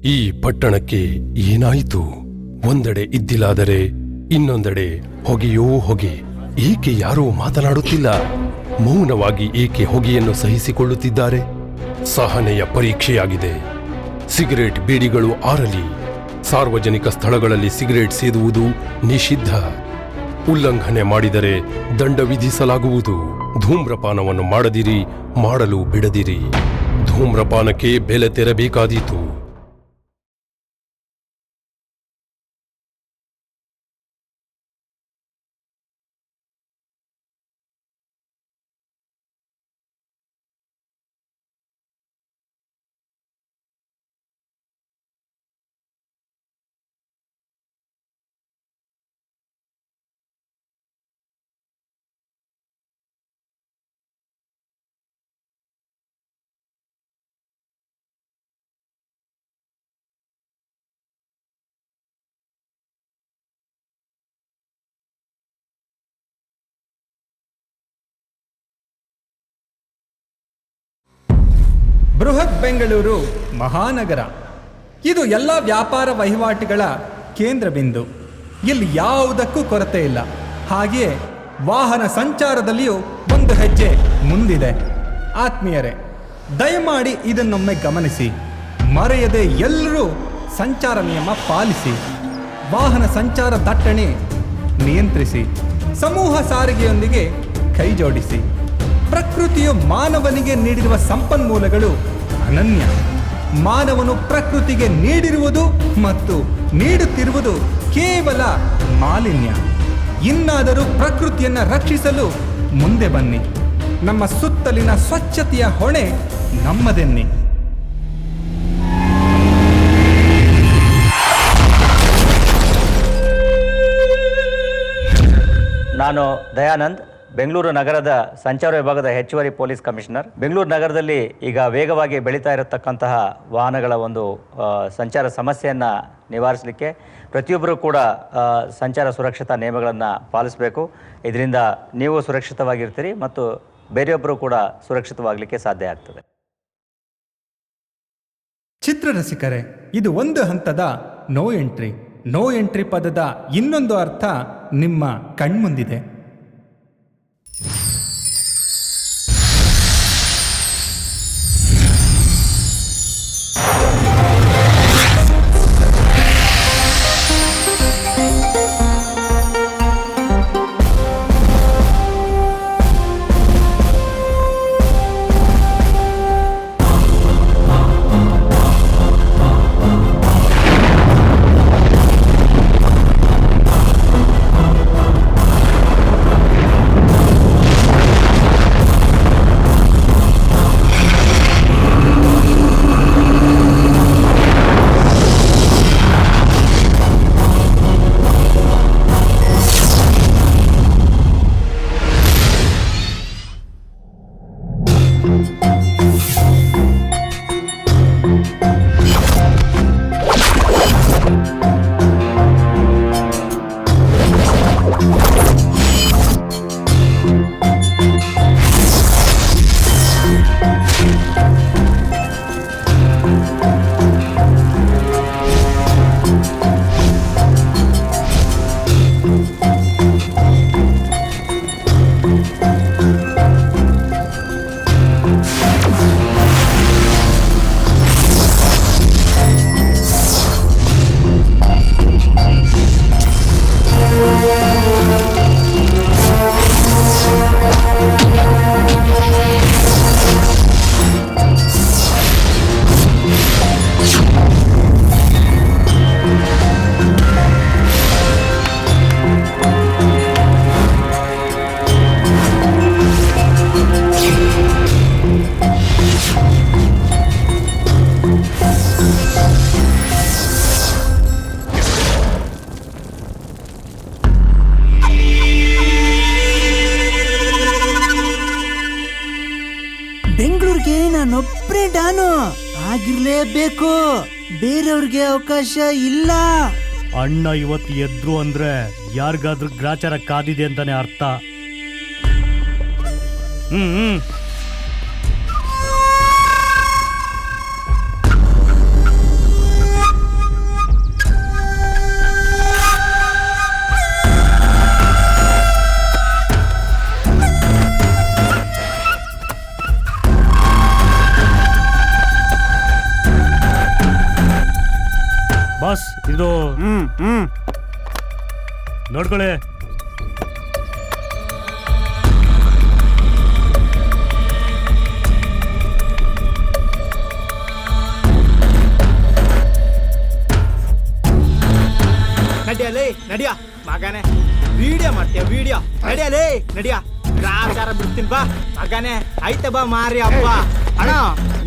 ಈ ಪಟ್ಟಣಕ್ಕೆ ಏನಾಯಿತು? ಒಂದೆಡೆ ಇದ್ದಿಲಾದರೆ ಇನ್ನೊಂದೆಡೆ ಹೊಗೆಯೋ ಹೊಗೆ. ಏಕೆ ಯಾರೂ ಮಾತನಾಡುತ್ತಿಲ್ಲ? ಮೌನವಾಗಿ ಏಕೆ ಹೊಗೆಯನ್ನು ಸಹಿಸಿಕೊಳ್ಳುತ್ತಿದ್ದಾರೆ? ಸಹನೆಯ ಪರೀಕ್ಷೆಯಾಗಿದೆ. ಸಿಗರೇಟ್ ಬೀಡಿಗಳು ಆರಲಿ. ಸಾರ್ವಜನಿಕ ಸ್ಥಳಗಳಲ್ಲಿ ಸಿಗರೇಟ್ ಸೇದುವುದು ನಿಷಿದ್ಧ. ಉಲ್ಲಂಘನೆ ಮಾಡಿದರೆ ದಂಡ ವಿಧಿಸಲಾಗುವುದು. ಧೂಮ್ರಪಾನವನ್ನು ಮಾಡದಿರಿ, ಮಾಡಲು ಬಿಡದಿರಿ. ಧೂಮ್ರಪಾನಕ್ಕೆ ಬೆಲೆ ತೆರಬೇಕಾದೀತು. ಬೃಹತ್ ಬೆಂಗಳೂರು ಮಹಾನಗರ. ಇದು ಎಲ್ಲ ವ್ಯಾಪಾರ ವಹಿವಾಟುಗಳ ಕೇಂದ್ರ ಬಿಂದು. ಇಲ್ಲಿ ಯಾವುದಕ್ಕೂ ಕೊರತೆ ಇಲ್ಲ. ಹಾಗೆಯೇ ವಾಹನ ಸಂಚಾರದಲ್ಲಿಯೂ ಒಂದು ಹೆಜ್ಜೆ ಮುಂದಿದೆ. ಆತ್ಮೀಯರೇ, ದಯಮಾಡಿ ಇದನ್ನೊಮ್ಮೆ ಗಮನಿಸಿ. ಮರೆಯದೆ ಎಲ್ಲರೂ ಸಂಚಾರ ನಿಯಮ ಪಾಲಿಸಿ. ವಾಹನ ಸಂಚಾರ ದಟ್ಟಣೆ ನಿಯಂತ್ರಿಸಿ. ಸಮೂಹ ಸಾರಿಗೆಯೊಂದಿಗೆ ಕೈ ಜೋಡಿಸಿ. ಪ್ರಕೃತಿಯು ಮಾನವನಿಗೆ ನೀಡಿರುವ ಸಂಪನ್ಮೂಲಗಳು ಅನನ್ಯ. ಮಾನವನು ಪ್ರಕೃತಿಗೆ ನೀಡಿರುವುದು ಮತ್ತು ನೀಡುತ್ತಿರುವುದು ಕೇವಲ ಮಾಲಿನ್ಯ. ಇನ್ನಾದರೂ ಪ್ರಕೃತಿಯನ್ನು ರಕ್ಷಿಸಲು ಮುಂದೆ ಬನ್ನಿ. ನಮ್ಮ ಸುತ್ತಲಿನ ಸ್ವಚ್ಛತೆಯ ಹೊಣೆ ನಮ್ಮದೆನ್ನಿ. ನಾನು ದಯಾನಂದ್, ಬೆಂಗಳೂರು ನಗರದ ಸಂಚಾರ ವಿಭಾಗದ ಹೆಚ್ಚುವರಿ ಪೊಲೀಸ್ ಕಮಿಷನರ್. ಬೆಂಗಳೂರು ನಗರದಲ್ಲಿ ಈಗ ವೇಗವಾಗಿ ಬೆಳೀತಾ ಇರತಕ್ಕಂತಹ ವಾಹನಗಳ ಒಂದು ಸಂಚಾರ ಸಮಸ್ಯೆಯನ್ನು ನಿವಾರಿಸಲಿಕ್ಕೆ ಪ್ರತಿಯೊಬ್ಬರೂ ಕೂಡ ಸಂಚಾರ ಸುರಕ್ಷತಾ ನಿಯಮಗಳನ್ನು ಪಾಲಿಸಬೇಕು. ಇದರಿಂದ ನೀವು ಸುರಕ್ಷಿತವಾಗಿರ್ತೀರಿ ಮತ್ತು ಬೇರೆಯೊಬ್ಬರು ಕೂಡ ಸುರಕ್ಷಿತವಾಗಲಿಕ್ಕೆ ಸಾಧ್ಯ ಆಗ್ತದೆ. ಚಿತ್ರರಸಿಕರೇ, ಇದು ಒಂದು ಹಂತದ ನೋ ಎಂಟ್ರಿ. ನೋ ಎಂಟ್ರಿ ಪದದ ಇನ್ನೊಂದು ಅರ್ಥ ನಿಮ್ಮ ಕಣ್ಮುಂದಿದೆ. ಬೆಂಗಳೂರಿಗೆ ನಾನೊಬ್ಬರೇ ಡಾನು ಆಗಿರ್ಲೇಬೇಕು. ಬೇರೆಯವ್ರಿಗೆ ಅವಕಾಶ ಇಲ್ಲ. ಅಣ್ಣ ಇವತ್ತು ಎದ್ರು ಅಂದ್ರೆ ಯಾರಿಗಾದ್ರೂ ಗ್ರಾಚಾರ ಕಾದಿದೆ ಅಂತಾನೆ ಅರ್ಥ. ಬಾಸ್ ಇದು ನೋಡ್ಕೊಳ್ಳಿ. ನಡಿಯಲೇ ನಡಿಯ ಮಗನೇ, ವಿಡಿಯೋ ಮಾಡ್ತೀಯ ವಿಡಿಯೋ, ನಡಿಯಲೇ ನಡಿಯ, ಗ್ರಾಚಾರ ಬಿಡ್ತೀನಿ ಬಾ ಮಗನೇ, ಐತೆ ಬಾ ಮಾರಿ ಹಬ್ಬ. ಅಣ್ಣ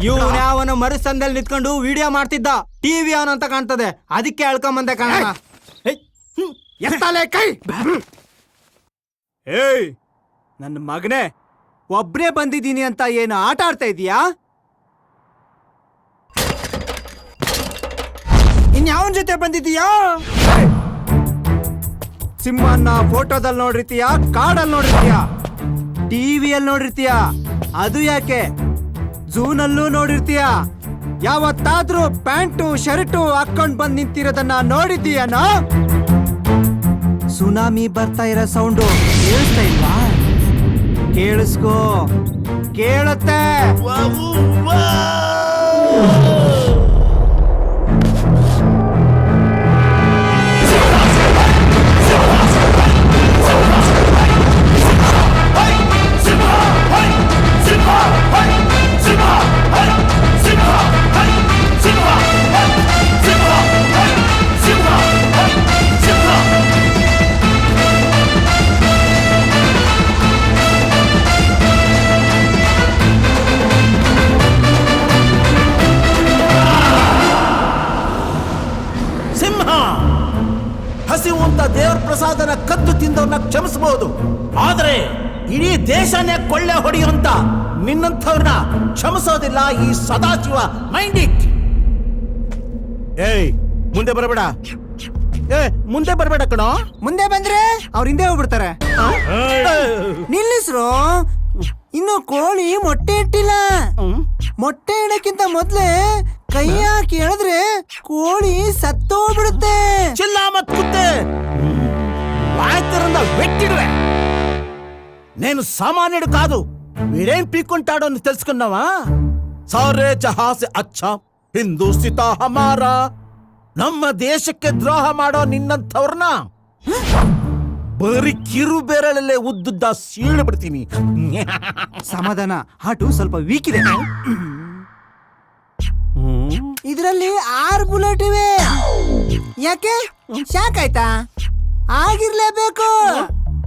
ಇವ್ನ ಯಾವನ ಮರುಸಂದಲ್ಲಿ ನಿಂತ್ಕೊಂಡು ವಿಡಿಯೋ ಮಾಡ್ತಿದ್ದ, ಟಿವಿ ಅವನು ಅಂತ ಕಾಣ್ತದೆ, ಅದಕ್ಕೆ ಹೇಳ್ಕೊಂಬಂದೆ ಕಾಣ. ಎತ್ತಲೇ ಕೈ. ಏಯ್ ನನ್ನ ಮಗನೇ, ಒಬ್ರೇ ಬಂದಿದ್ದೀನಿ ಅಂತ ಏನು ಆಟ ಆಡ್ತಾ ಇದೀಯಾ? ಇನ್ಯಾವನ್ ಜೊತೆ ಬಂದಿದ್ದೀಯಾ? ಸಿಂಹನ್ನ ಫೋಟೋದಲ್ಲಿ ನೋಡಿರ್ತೀಯ, ಕಾಡಲ್ಲಿ ನೋಡಿರ್ತೀಯ, ಟಿವಿಯಲ್ಲಿ ನೋಡಿರ್ತೀಯ, ಅದು ಯಾಕೆ ಝೂನಲ್ಲೂ ನೋಡಿರ್ತೀಯ. ಯಾವತ್ತಾದ್ರೂ ಪ್ಯಾಂಟು ಶರ್ಟು ಹಾಕೊಂಡ್ ಬಂದ್ ನಿಂತಿರೋದನ್ನ ನೋಡಿದ್ದೀಯನ? ಸುನಾಮಿ ಬರ್ತಾ ಇರೋ ಸೌಂಡು ಕೇಳಿಸ್ತಾ ಇಲ್ವಾ? ಕೇಳಿಸ್ಕೋ, ಕೇಳುತ್ತೆ. ಹಸಿವು ಅಂತ ದೇವ್ರ ಪ್ರಸಾದನ ಕದ್ದು ತಿಂದವ್ರನ್ನ ಕ್ಷಮಿಸಬಹುದು, ಆದ್ರೆ ಇಡೀ ದೇಶನೇ ಕೊಳ್ಳೆ ಹೊಡೆಯುವಂತ ನಿನ್ನಂಥವ್ರನ್ನ ಕ್ಷಮಿಸೋದಿಲ್ಲ ಈ ಸದಾಶಿವ. Mind it. ಏಯ್ ಮುಂದೆ ಬರಬೇಡ, ಮುಂದೆ ಬರಬೇಡ ಕಣೋ. ಮುಂದೆ ಬಂದ್ರೆ ಅವ್ರ ಹಿಂದೆ ಹೋಗ್ಬಿಡ್ತಾರೆ. ನಿಲ್ಲಿಸ್ರು, ಇನ್ನು ಕೋಳಿ ಮೊಟ್ಟೆ ಇಟ್ಟಿಲ್ಲ. ಮೊಟ್ಟೆ ಇಡಕ್ಕಿಂತ ಮೊದ್ಲೇ ಕೈ ಹಾಕಿ ಎಳೆದ್ರೆ ಕೋಳಿ ಸತ್ತೋಗ್ಬಿಡುತ್ತೆ. ಚಿಲ್ಲ ಮತ್ ಕುತ್ತೆ వాయితరంగా వెట్టిడువే. నేను సామాన్యుడు కాదు, వీడేం పీక్కుంటాడో తెలుసుకున్నావా? సారే జహా సే అచ్చా ಹಿಂದೂಸ್ತಿತಾ ಹಮಾರ. ನಮ್ಮ ದೇಶಕ್ಕೆ ದ್ರೋಹ ಮಾಡೋ ನಿನ್ನಂಥವ್ರನ್ನ ಬರೀ ಕಿರು ಬೆರಳಲ್ಲೇ ಉದ್ದುದ್ದ ಸೀಳು ಬಿಡ್ತೀನಿ. ಸಮಾಧಾನ, ಹಾಟು ಸ್ವಲ್ಪ ವೀಕ್ ಇದೆ. ಇದರಲ್ಲಿ 6 ಬುಲೆಟ್ ಇವೆ. ಯಾಕೆ ಶಾಕ್ ಆಯ್ತಾ? ಆಗಿರ್ಲೇಬೇಕು.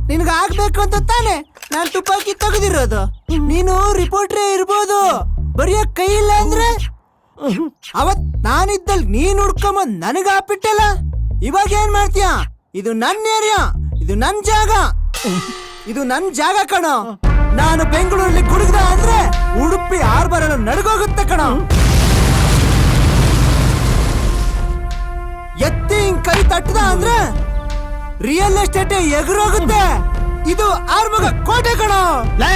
ನಿನ್ಗ ಆಗ್ಬೇಕು ಅಂತ ತಾನೆ ನಾನು ತುಪಾಕಿ ತೆಗೆದಿರೋದು. ನೀನು ರಿಪೋರ್ಟ್ರೇ ಇರ್ಬೋದು, ಬರೆಯ ಕೈ ಇಲ್ಲ ಅಂದ್ರೆ. ಅವತ್ ನಾನಿದ್ದಲ್ಲಿ ನೀನ್ ಹುಡ್ಕೊಂಬಂದ್ ನನಗ ಹಾಕ್ಬಿಟ್ಟಲ್ಲ. ಇವಾಗ ಏನ್ ಮಾಡ್ತೀಯ? ಇದು ನನ್ನ ಏರಿಯಾ, ಇದು ನನ್ ಜಾಗ, ಇದು ನನ್ ಜಾಗ ಕಣೋ. ನಾನು ಬೆಂಗಳೂರಲ್ಲಿ ಕುಡುಗ್ದ ಅಂದ್ರೆ ಉಡುಪಿ ಆರ್ಬರಲ್ಲ ನಡ್ಗೋಗುತ್ತೆ ಕಣೋ. ಎತ್ತಿ ಹಿಂಗ್ ಕೈ ತಟ್ಟದ ಅಂದ್ರೆ ರಿಯಲ್ ಎಸ್ಟೇಟ್ ಎಗರೋಗುತ್ತೆ. ಇದು ಆರ್ಮಗ ಕೋಟೆ ಕಣೋ. ಲೇ,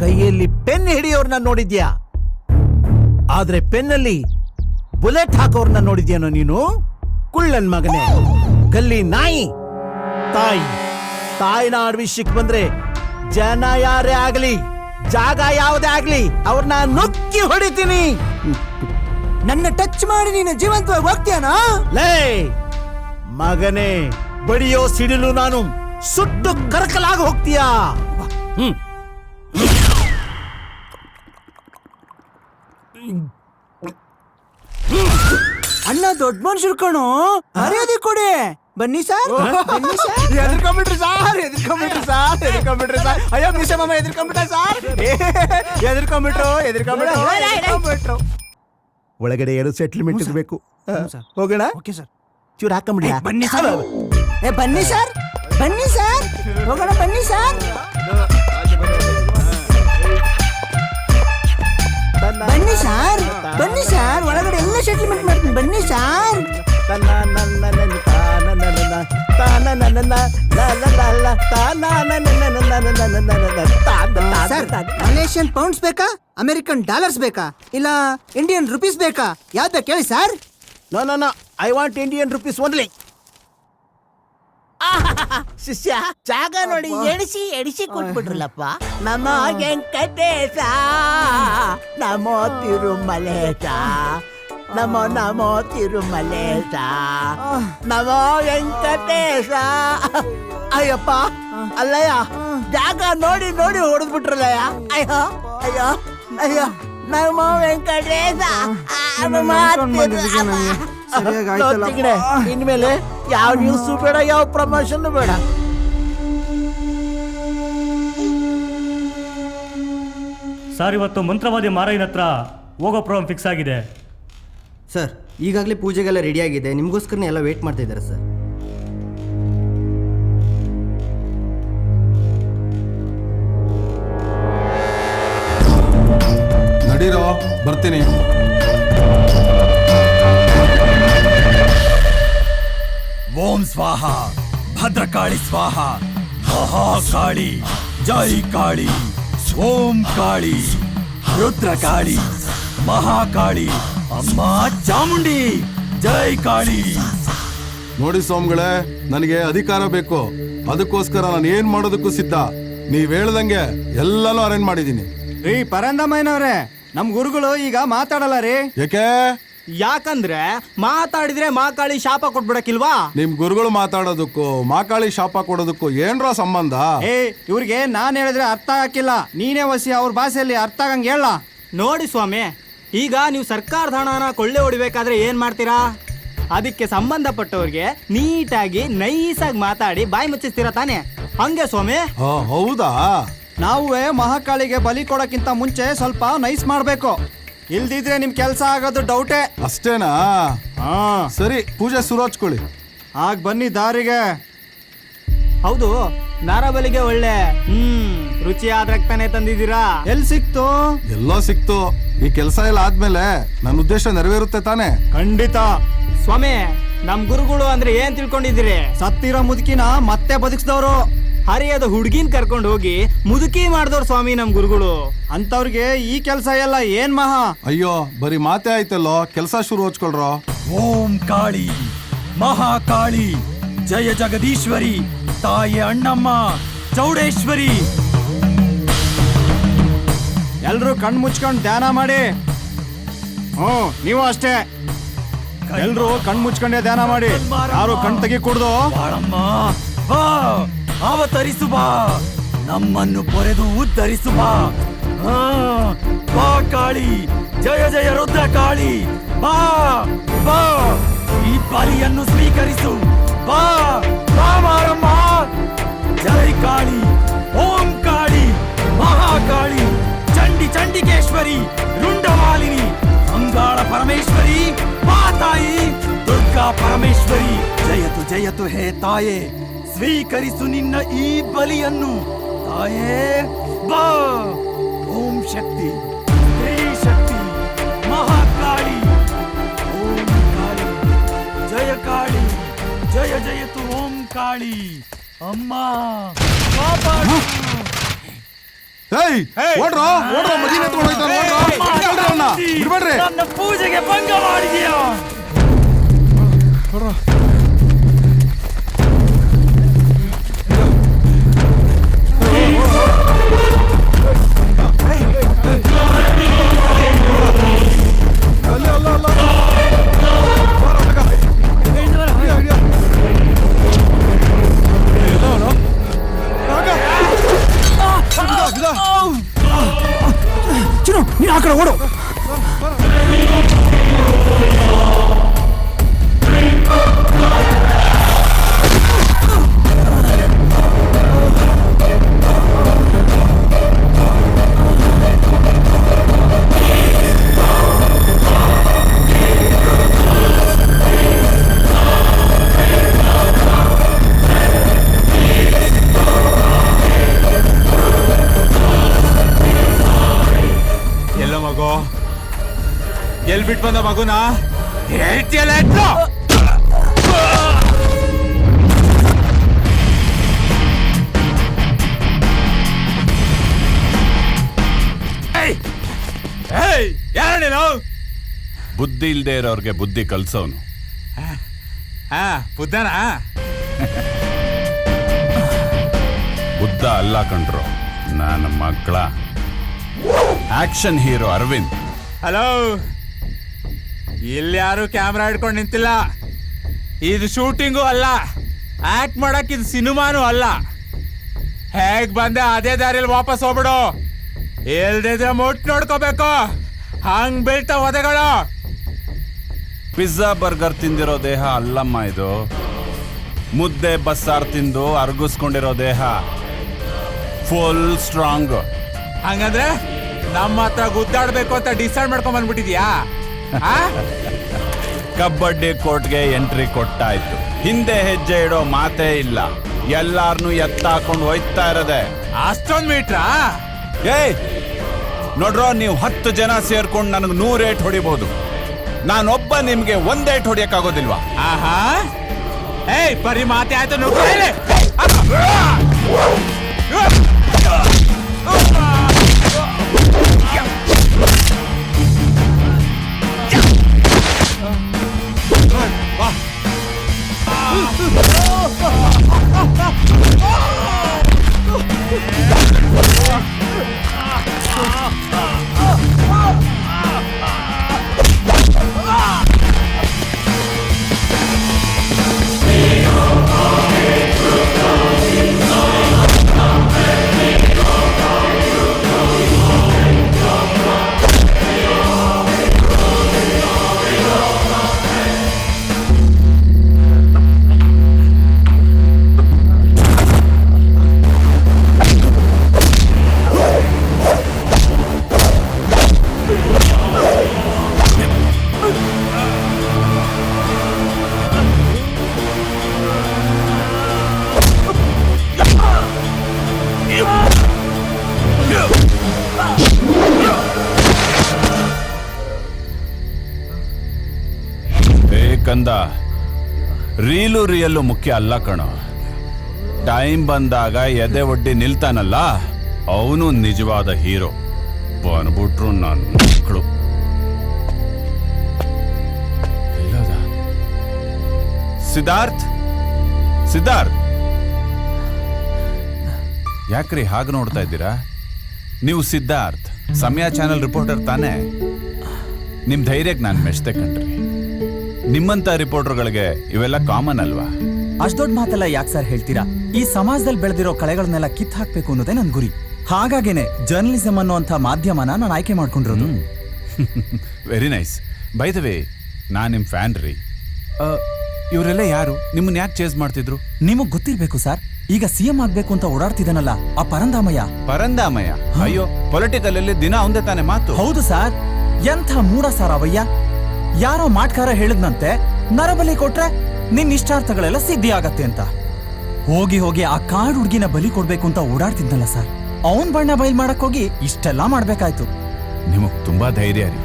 ಕೈಯಲ್ಲಿ ಪೆನ್ ಹಿಡಿಯೋರ್ನ ನೋಡಿದ್ಯಾ, ಆದ್ರೆ ಪೆನ್ನಲ್ಲಿ ಬುಲೆಟ್ ಹಾಕೋರ್ನ ನೋಡಿದ್ಯಾನೋ ನೀನು? ಕುಳ್ಳನ್ ಮಗನೇ, ಗಲ್ಲಿ ನಾಯಿ. ತಾಯಿನ ವಿಷಯಕ್ಕೆ ಬಂದ್ರೆ ಜನ ಯಾರೇ ಆಗ್ಲಿ, ಜಾಗ ಯಾವುದೇ ಆಗ್ಲಿ, ಅವ್ರನ್ನ ನುಕ್ಕಿ ಹೊಡಿತೀನಿ. ನನ್ನ ಟಚ್ ಮಾಡಿ ನೀನು ಜೀವಂತವಾಗಿ ಹೋಗ್ತೀಯನಾ? ಲೇ ಮಗನೇ, ಬಡಿಯೋ ಸಿಡಿಲು ನಾನು ಸುಟ್ಟು ಕರಕಲಾಗಿ ಹೋಗ್ತೀಯಾ? ಅಣ್ಣ ದೊಡ್ಡ ಮನುಷ್ಯರು ಕಣೋ, ಮರ್ಯಾದೆ ಕೊಡಿ. ಬನ್ನಿ ಸರ್, ಬನ್ನಿ ಸರ್. ಎದ್ಕೊಂಡ್ಬಿಟ್ರಿ ಸಾರ್, ಎದ್ಕೊಂಡ್ಬಿಟ್ರಿ ಸಾರ್, ಎದ್ಕೊಂಡ್ಬಿಟ್ರಿ ಸಾರ್. ಅಯ್ಯೋ ಮಿಸೆ ಮಾಮ ಎದ್ಕೊಂಡ್ಬಿಟ್ಟ ಸಾರ್. ಎದ್ಕೊಂಡ್ಬಿಟ್ರು. ಒಳಗಡೆ ಏನು ಸೆಟ್ಲ್ಮೆಂಟ್ ಇರಬೇಕು. ಹೋಗೋಣ. Okay sir. ಚೂರು ಹಾಕೊಂಬಿಡಿ. ಬನ್ನಿ ಸರ್. ಬನ್ನಿ ಸರ್, ಬನ್ನಿ ಸರ್, ಹೋಗೋಣ ಬನ್ನಿ ಸರ್. ಬನ್ನಿ ಸರ್, ಬನ್ನಿ ಸರ್, ಒಳಗಡೆ ಎಲ್ಲ ಸೆಟ್ಲ್ಮೆಂಟ್ ಮಾಡ್ತೀನಿ. ಬನ್ನಿ ಸರ್. ಸರ್, ಮಲೇಷಿಯನ್ ಪೌಂಡ್ಸ್ ಬೇಕಾ, ಅಮೆರಿಕನ್ ಡಾಲರ್ಸ್ ಬೇಕಾ, ಇಲ್ಲ ಇಂಡಿಯನ್ ರುಪೀಸ್ ಬೇಕಾ? ಯಾವ್ದು ಬೇಕು ಹೇಳಿ sir. No, I want Indian rupees only. ಶಿಷ್ಯ, ಜಾಗ ನೋಡಿ ಎಡಿಸಿ ಕೊಟ್ಬಿಟ್ರಲ್ಲಪ್ಪ. ನಮೋ ವೆಂಕಟೇಶ, ನಮೋ ತಿರುಮಲೇಶ, ನಮೋ ನಮೋ ತಿರುಮಲೇಶ, ನಮೋ ವೆಂಕಟೇಶ. ಅಯ್ಯಪ್ಪ, ಅಲ್ಲಯ್ಯ, ಜಾಗ ನೋಡಿ ನೋಡಿ ಹೊಡೆದ್ಬಿಟ್ರಲ್ಲಯ್ಯ. ಅಯ್ಯೋ ಅಯ್ಯೋ ಅಯ್ಯೋ, ನಮೋ ವೆಂಕಟೇಶ. ಇನ್ಮೇಲೆ ಯಾವ ನ್ಯೂಸು ಬೇಡ, ಯಾವ ಪ್ರಮೋಷನ್ ಬೇಡ. ಸರ್, ಇವತ್ತು ಮಂತ್ರವಾದಿ ಮಾರಯ್ಯನ ಹತ್ರ ಹೋಗೋ ಪ್ರೋಗ್ರಾಮ್ ಫಿಕ್ಸ್ ಆಗಿದೆ. ಸರ್, ಈಗಾಗಲೇ ಪೂಜೆಗೆಲ್ಲ ರೆಡಿ ಆಗಿದೆ. ನಿಮಗೋಸ್ಕರನೇ ಎಲ್ಲ ವೇಟ್ ಮಾಡ್ತಾ ಇದ್ದಾರೆ ಸರ್. ನಡೀರೋ, ಬರ್ತೀನಿ. ಓಂ ಸ್ವಾಹ, ಭದ್ರಕಾಳಿ ಸ್ವಾಹ, ಮಹಾಕಾಳಿ, ಜೈ ಕಾಳಿ, ಓಂ ಕಾಳಿ, ರುದ್ರಕಾಳಿ, ಮಹಾಕಾಳಿ, ಅಮ್ಮ ಚಾಮುಂಡಿ, ಜೈ ಕಾಳಿ. ನೋಡಿ ಸ್ವಾಮಿಗಳೇ, ನನಗೆ ಅಧಿಕಾರ ಬೇಕು. ಅದಕ್ಕೋಸ್ಕರ ನಾನು ಏನ್ ಮಾಡೋದಕ್ಕೂ ಸಿದ್ಧ. ನೀವ್ ಹೇಳ್ದಂಗೆ ಎಲ್ಲಾನು ಅರೇಂಜ್ ಮಾಡಿದೀನಿ. ರೀ ಪರಂದಮ್ಮನವ್ರೆ, ನಮ್ ಗುರುಗಳು ಈಗ ಮಾತಾಡಲ್ಲ ರೀ. ಯಾಕೆ? ಯಾಕಂದ್ರೆ ಮಾತಾಡಿದ್ರೆ ಮಾಕಾಳಿ ಶಾಪ ಕೊಟ್ಬಿಡಕ್ಕಿಲ್ವಾ? ನಿಮ್ ಗುರುಗಳು ಮಾತಾಡೋದಕ್ಕೂ ಮಾಕಾಳಿ ಶಾಪ ಕೊಡೋದಕ್ಕೂ ಏನ್ರ ಸಂಬಂಧ? ಇವ್ರಿಗೆ ನಾನ್ ಹೇಳಿದ್ರೆ ಅರ್ಥ ಹಾಕಿಲ್ಲ. ನೀನೇ ವಸಿ ಅವ್ರ ಭಾಷೆಯಲ್ಲಿ ಅರ್ಥ ಆಗಂಗೆ ಹೇಳ. ನೋಡಿ ಸ್ವಾಮಿ, ಈಗ ನೀವು ಸರ್ಕಾರದ ಹಣನ ಕೊಳ್ಳೆ ಹೊಡಿಬೇಕಾದ್ರೆ ಏನ್ ಮಾಡ್ತೀರಾ? ಅದಕ್ಕೆ ಸಂಬಂಧಪಟ್ಟವ್ರಿಗೆ ನೀಟಾಗಿ ನೈಸಾಗಿ ಮಾತಾಡಿ ಬಾಯಿ ಮುಚ್ಚಿಸ್ತೀರಾ ತಾನೆ? ಹಂಗೆ ಸ್ವಾಮಿ. ಹೌದಾ? ನಾವುವೇ ಮಹಾಕಾಳಿಗೆ ಬಲಿ ಕೊಡಕ್ಕಿಂತ ಮುಂಚೆ ಸ್ವಲ್ಪ ನೈಸ್ ಮಾಡ್ಬೇಕು. ಇಲ್ದಿದ್ರೆ ನಿಮ್ ಕೆಲಸ ಆಗೋದು ಡೌಟೇ. ಅಷ್ಟೇನಾ? ಸರಿ, ಪೂಜೆ ಶುರು ಹಚ್ಕೊಳ್ಳಿ. ಆಗ ಬನ್ನಿ ದಾರಿಗೆ. ಹೌದು, ನಾರಬಲಿಗೆ ಒಳ್ಳೆ ರುಚಿಯಾದ ರಕ್ತನೇ ತಂದಿದ್ದೀರಾ. ಎಲ್ಲಿ ಸಿಕ್ತು? ಎಲ್ಲೋ ಸಿಕ್ತು. ಈ ಕೆಲಸ ಎಲ್ಲ ಆದ್ಮೇಲೆ ನನ್ನ ಉದ್ದೇಶ ನೆರವೇರುತ್ತೆ ತಾನೆ? ಖಂಡಿತ. ಸ್ವಾಮಿ, ನಮ್ ಗುರುಗಳು ಅಂದ್ರೆ ಏನ್ ತಿಳ್ಕೊಂಡಿದ್ದೀರಿ? ಸತ್ತಿರೋ ಮುದುಕಿನ ಮತ್ತೆ ಬದುಕಿಸಿದವರು. ಹರಿಯದ ಹುಡ್ಗಿನ್ ಕರ್ಕೊಂಡು ಹೋಗಿ ಮುದುಕಿ ಮಾಡಿದವ್ರು ಸ್ವಾಮಿ ನಮ್ ಗುರುಗಳು. ಅಂತವ್ರಿಗೆ ಈ ಕೆಲಸ ಎಲ್ಲ ಏನ್ ಮಹಾ? ಅಯ್ಯೋ, ಬರೀ ಮಾತೇ ಆಯ್ತಲ್ಲೋ. ಕೆಲಸ ಶುರು ಹಚ್ಕೊಳ್ರೋ. ಓಂ ಕಾಳಿ, ಮಹಾಕಾಳಿ, ಜಯ ಜಗದೀಶ್ವರಿ, ತಾಯಿ ಅಣ್ಣಮ್ಮ, ಚೌಡೇಶ್ವರಿ. ಎಲ್ರು ಕಣ್ ಮುಚ್ಕೊಂಡು ಧ್ಯಾನ ಮಾಡಿ. ನೀವು ಅಷ್ಟೇ, ಎಲ್ರು ಕಣ್ ಮುಚ್ಕೊಂಡೆ ಧ್ಯಾನ ಮಾಡಿ. ಯಾರು ಕಣ್ ತೆಗಿ ಕುಡ್ದು. ಬಾಳಮ್ಮ, ಬಾ, ಅವತರಿಸು ಬಾ, ನಮ್ಮನ್ನು ಪೊರೆದು ಉದ್ಧರಿಸು ಬಾ. ಬಾ ಕಾಳಿ, ಜಯ ಜಯ ರುದ್ರ ಕಾಳಿ, ಬಾ ಬಾ, ಈ ಬಲಿಯನ್ನು ಸ್ವೀಕರಿಸು. ಬಾ ಬಾ ಮಾರಮ್ಮ, ಜೈ ಕಾಳಿ, ಓಂ ಕಾಳಿ, ಮಹಾಕಾಳಿ, ಚಂಡಿ ಚಂಡಿಕೇಶ್ವರಿ, ರುಂಡಮಾಲಿನಿ, ಅಂಗಾಳ ಪರಮೇಶ್ವರಿ, ಬಾ ತಾಯಿ ದುರ್ಗಾ ಪರಮೇಶ್ವರಿ. ಜಯತು ಜಯತು ಹೇ ತಾಯೇ, ಸ್ವೀಕರಿಸು ನಿನ್ನ ಈ ಬಲಿಯನ್ನು ತಾಯೇ. ಬಾ. ಓಂ ಶಕ್ತಿ, ಹೇ ಶಕ್ತಿ, ಮಹಾಕಾಳಿ, ಓಂ ಕಾಳಿ, ಜಯ ಕಾಳಿ, ಜಯ ಜಯತು ಓಂ ಕಾಳಿ. ಅಮ್ಮ ಕಾಪಾಡು. ಓಡ್ರೋ, ಓಡ್ರೋ, ಮದಿನ ಎತ್ಕೊಂಡು ಹೋಯ್ತಾನೆ. ಬಿಡ್ಬೇಡ್ರಿ. ನನ್ನ ಪೂಜೆಗೆ ಭಂಗ ಮಾಡಿದೀಯಾ? ಚಿನ್ನು, ನೀನು ಆ ಕಡೆ ಓಡು. ಎಲ್ ಬಿಟ್ಟು ಬಂದ ಮಗುನ ಹೇಳ್ತಿಯಲ್ಲ. ಯಾರು ಬುದ್ಧಿ ಇಲ್ದೇ ಇರೋರ್ಗೆ ಬುದ್ಧಿ ಕಲ್ಸೋನು. ಬುದ್ಧನ ಬುದ್ಧ ಅಲ್ಲ ಕಂಡ್ರು, ನನ್ನ ಮಕ್ಕಳ ಆಕ್ಷನ್ ಹೀರೋ ಅರವಿಂದ್. ಹಲೋ, ಇಲ್ಲಿ ಯಾರು ಕ್ಯಾಮ್ರಾ ಹಿಡ್ಕೊಂಡು ನಿಂತಿಲ್ಲ. ಇದು ಶೂಟಿಂಗು ಅಲ್ಲ, ಆಕ್ಟ್ ಮಾಡಕ್ ಇದು ಸಿನಿಮಾನು ಅಲ್ಲ. ಹೇಗ್ ಬಂದೆ ಅದೇ ದಾರಿಯಲ್ಲಿ ವಾಪಸ್ ಹೋಗ್ಬಿಡು. ಇಲ್ದಿದ್ರೆ ಮುಟ್ ನೋಡ್ಕೋಬೇಕು. ಹಂಗ್ ಬೀಳ್ತಾ ಒದೆಗಳು. ಪಿಜ್ಜಾ ಬರ್ಗರ್ ತಿಂದಿರೋ ದೇಹ ಅಲ್ಲಮ್ಮ ಇದು. ಮುದ್ದೆ ಬಸ್ಸಾರು ತಿಂದು ಅರ್ಗಿಸ್ಕೊಂಡಿರೋ ದೇಹ. Full strong. ಹಂಗಂದ್ರೆ ನಮ್ಮ ಹತ್ರ ಗುದ್ದಾಡ್ಬೇಕು ಅಂತ ಡಿಸೈಡ್ ಮಾಡ್ಕೊಂಡ್ ಬಂದ್ಬಿಟ್ಟಿದ್ಯಾ? ಕಬಡ್ಡಿ ಕೋರ್ಟ್ಗೆ ಎಂಟ್ರಿ ಕೊಟ್ಟಾಯ್ತು. ಹಿಂದೆ ಹೆಜ್ಜೆ ಇಡೋ ಮಾತೇ ಇಲ್ಲ. ಎಲ್ಲಾರ್ನು ಎತ್ತಾಕೊಂಡು ಹೋಯ್ತಾ ಇರೋದೆ. ಅಷ್ಟೊಂದ್ ಮೀಟ್ರಾ? ಏಯ್ ನೋಡ್ರೋ, ನೀವು 10 ಜನ ಸೇರ್ಕೊಂಡು ನನಗೆ 100 ಏಟ್ ಹೊಡಿಬಹುದು. ನಾನೊಬ್ಬ ನಿಮ್ಗೆ 1 ಏಟ್ ಹೊಡಿಯಕ್ಕಾಗೋದಿಲ್ವಾ? ಆಹಾ, ಏಯ್ ಬರೀ ಮಾತೆ ಆಯ್ತು. ಕಂದ, ರೀಲು ರಿಯಲ್ಲು ಮುಖ್ಯ ಅಲ್ಲ ಕಣೋ. ಟೈಮ್ ಬಂದಾಗ ಎದೆ ಒಡ್ಡಿ ನಿಲ್ತಾನಲ್ಲ, ಅವನು ನಿಜವಾದ ಹೀರೋ. ಬಂದ್ಬಿಟ್ರು ನನ್ನ ಮಕ್ಕಳು. ಸಿದ್ಧಾರ್ಥ್, ಸಿದ್ಧಾರ್ಥ್, ಯಾಕ್ರಿ ಹಾಗೆ ನೋಡ್ತಾ ಇದ್ದೀರಾ? ನೀವು ಸಿದ್ಧಾರ್ಥ್ ಸಮಯ ಚಾನೆಲ್ ರಿಪೋರ್ಟರ್ ತಾನೇ? ನಿಮ್ ಧೈರ್ಯಕ್ಕೆ ನಾನು ಮೆಚ್ತೆ ಕಣ್ರಿ. ನಿಮ್ಮಂತ ರಿಪೋರ್ಟರ್ಗಳಿಗೆ ಇವೆಲ್ಲ ಕಾಮನ್ ಅಲ್ವಾ? ಅಷ್ಟ್ ದೊಡ್ಡ ಮಾತೆಲ್ಲ ಯಾಕೆ ಸರ್ ಹೇಳ್ತೀರಾ? ಈ ಸಮಾಜದಲ್ಲಿ ಬೆಳೆದಿರೋ ಕಳೆಗಳನ್ನೆಲ್ಲ ಕಿತ್ ಹಾಕ್ಬೇಕು ಅನ್ನೋದೇ ನನ್ ಗುರಿ. ಹಾಗಾಗೇನೆ ಜರ್ನಲಿಸಂ ಅನ್ನೋಂಥ ಮಾಧ್ಯಮನ ನಾನು ಆಯ್ಕೆ ಮಾಡ್ಕೊಂಡಿರೋದು. Very nice. By the way, ನಾನ್ ನಿಮ್ ಫ್ಯಾನ್ ರೀ. ಇವರೆಲ್ಲ ಯಾರು? ನಿಮ್ಮನ್ನ ಯಾಕೆ ಚೇಸ್ ಮಾಡ್ತಿದ್ರು? ನಿಮಗ್ ಗೊತ್ತಿರ್ಬೇಕು ಸರ್, ಈಗ ಸಿಎಂ ಆಗ್ಬೇಕು ಅಂತ ಓಡಾಡ್ತಿದ್ದಾನಲ್ಲ ಆ ಪರಂದಾಮಯ್ಯ. ಪರಂದಾಮಯ್ಯ? ಅಯ್ಯೋ, ಪೊಲಿಟಿಕಲ್ ಅಲ್ಲಿ ದಿನ ಒಂದೇ ತಾನೇ ಮಾತು. ಹೌದು ಸರ್. ಎಂಥ ಮೂಡ ಸರ್ ಅವಯ್ಯ. ಯಾರೋ ಮಾಟ್ಕಾರ ಹೇಳಿದ್ನಂತೆ, ನರಬಲಿ ಕೊಟ್ರೆ ನಿನ್ ಇಷ್ಟಾರ್ಥಗಳೆಲ್ಲ ಸಿದ್ಧಿ ಆಗತ್ತೆ ಅಂತ. ಹೋಗಿ ಹೋಗಿ ಆ ಕಾಡು ಹುಡ್ಗಿನ ಬಲಿ ಕೊಡ್ಬೇಕು ಅಂತ ಓಡಾಡ್ತಿದ್ನಲ್ಲ ಸರ್, ಅವನ್ ಬಣ್ಣ ಬಯಲ್ ಮಾಡಕ್ ಹೋಗಿ ಇಷ್ಟೆಲ್ಲ ಮಾಡ್ಬೇಕಾಯ್ತು. ನಿಮಗ್ ತುಂಬಾ ಧೈರ್ಯ ರೀ.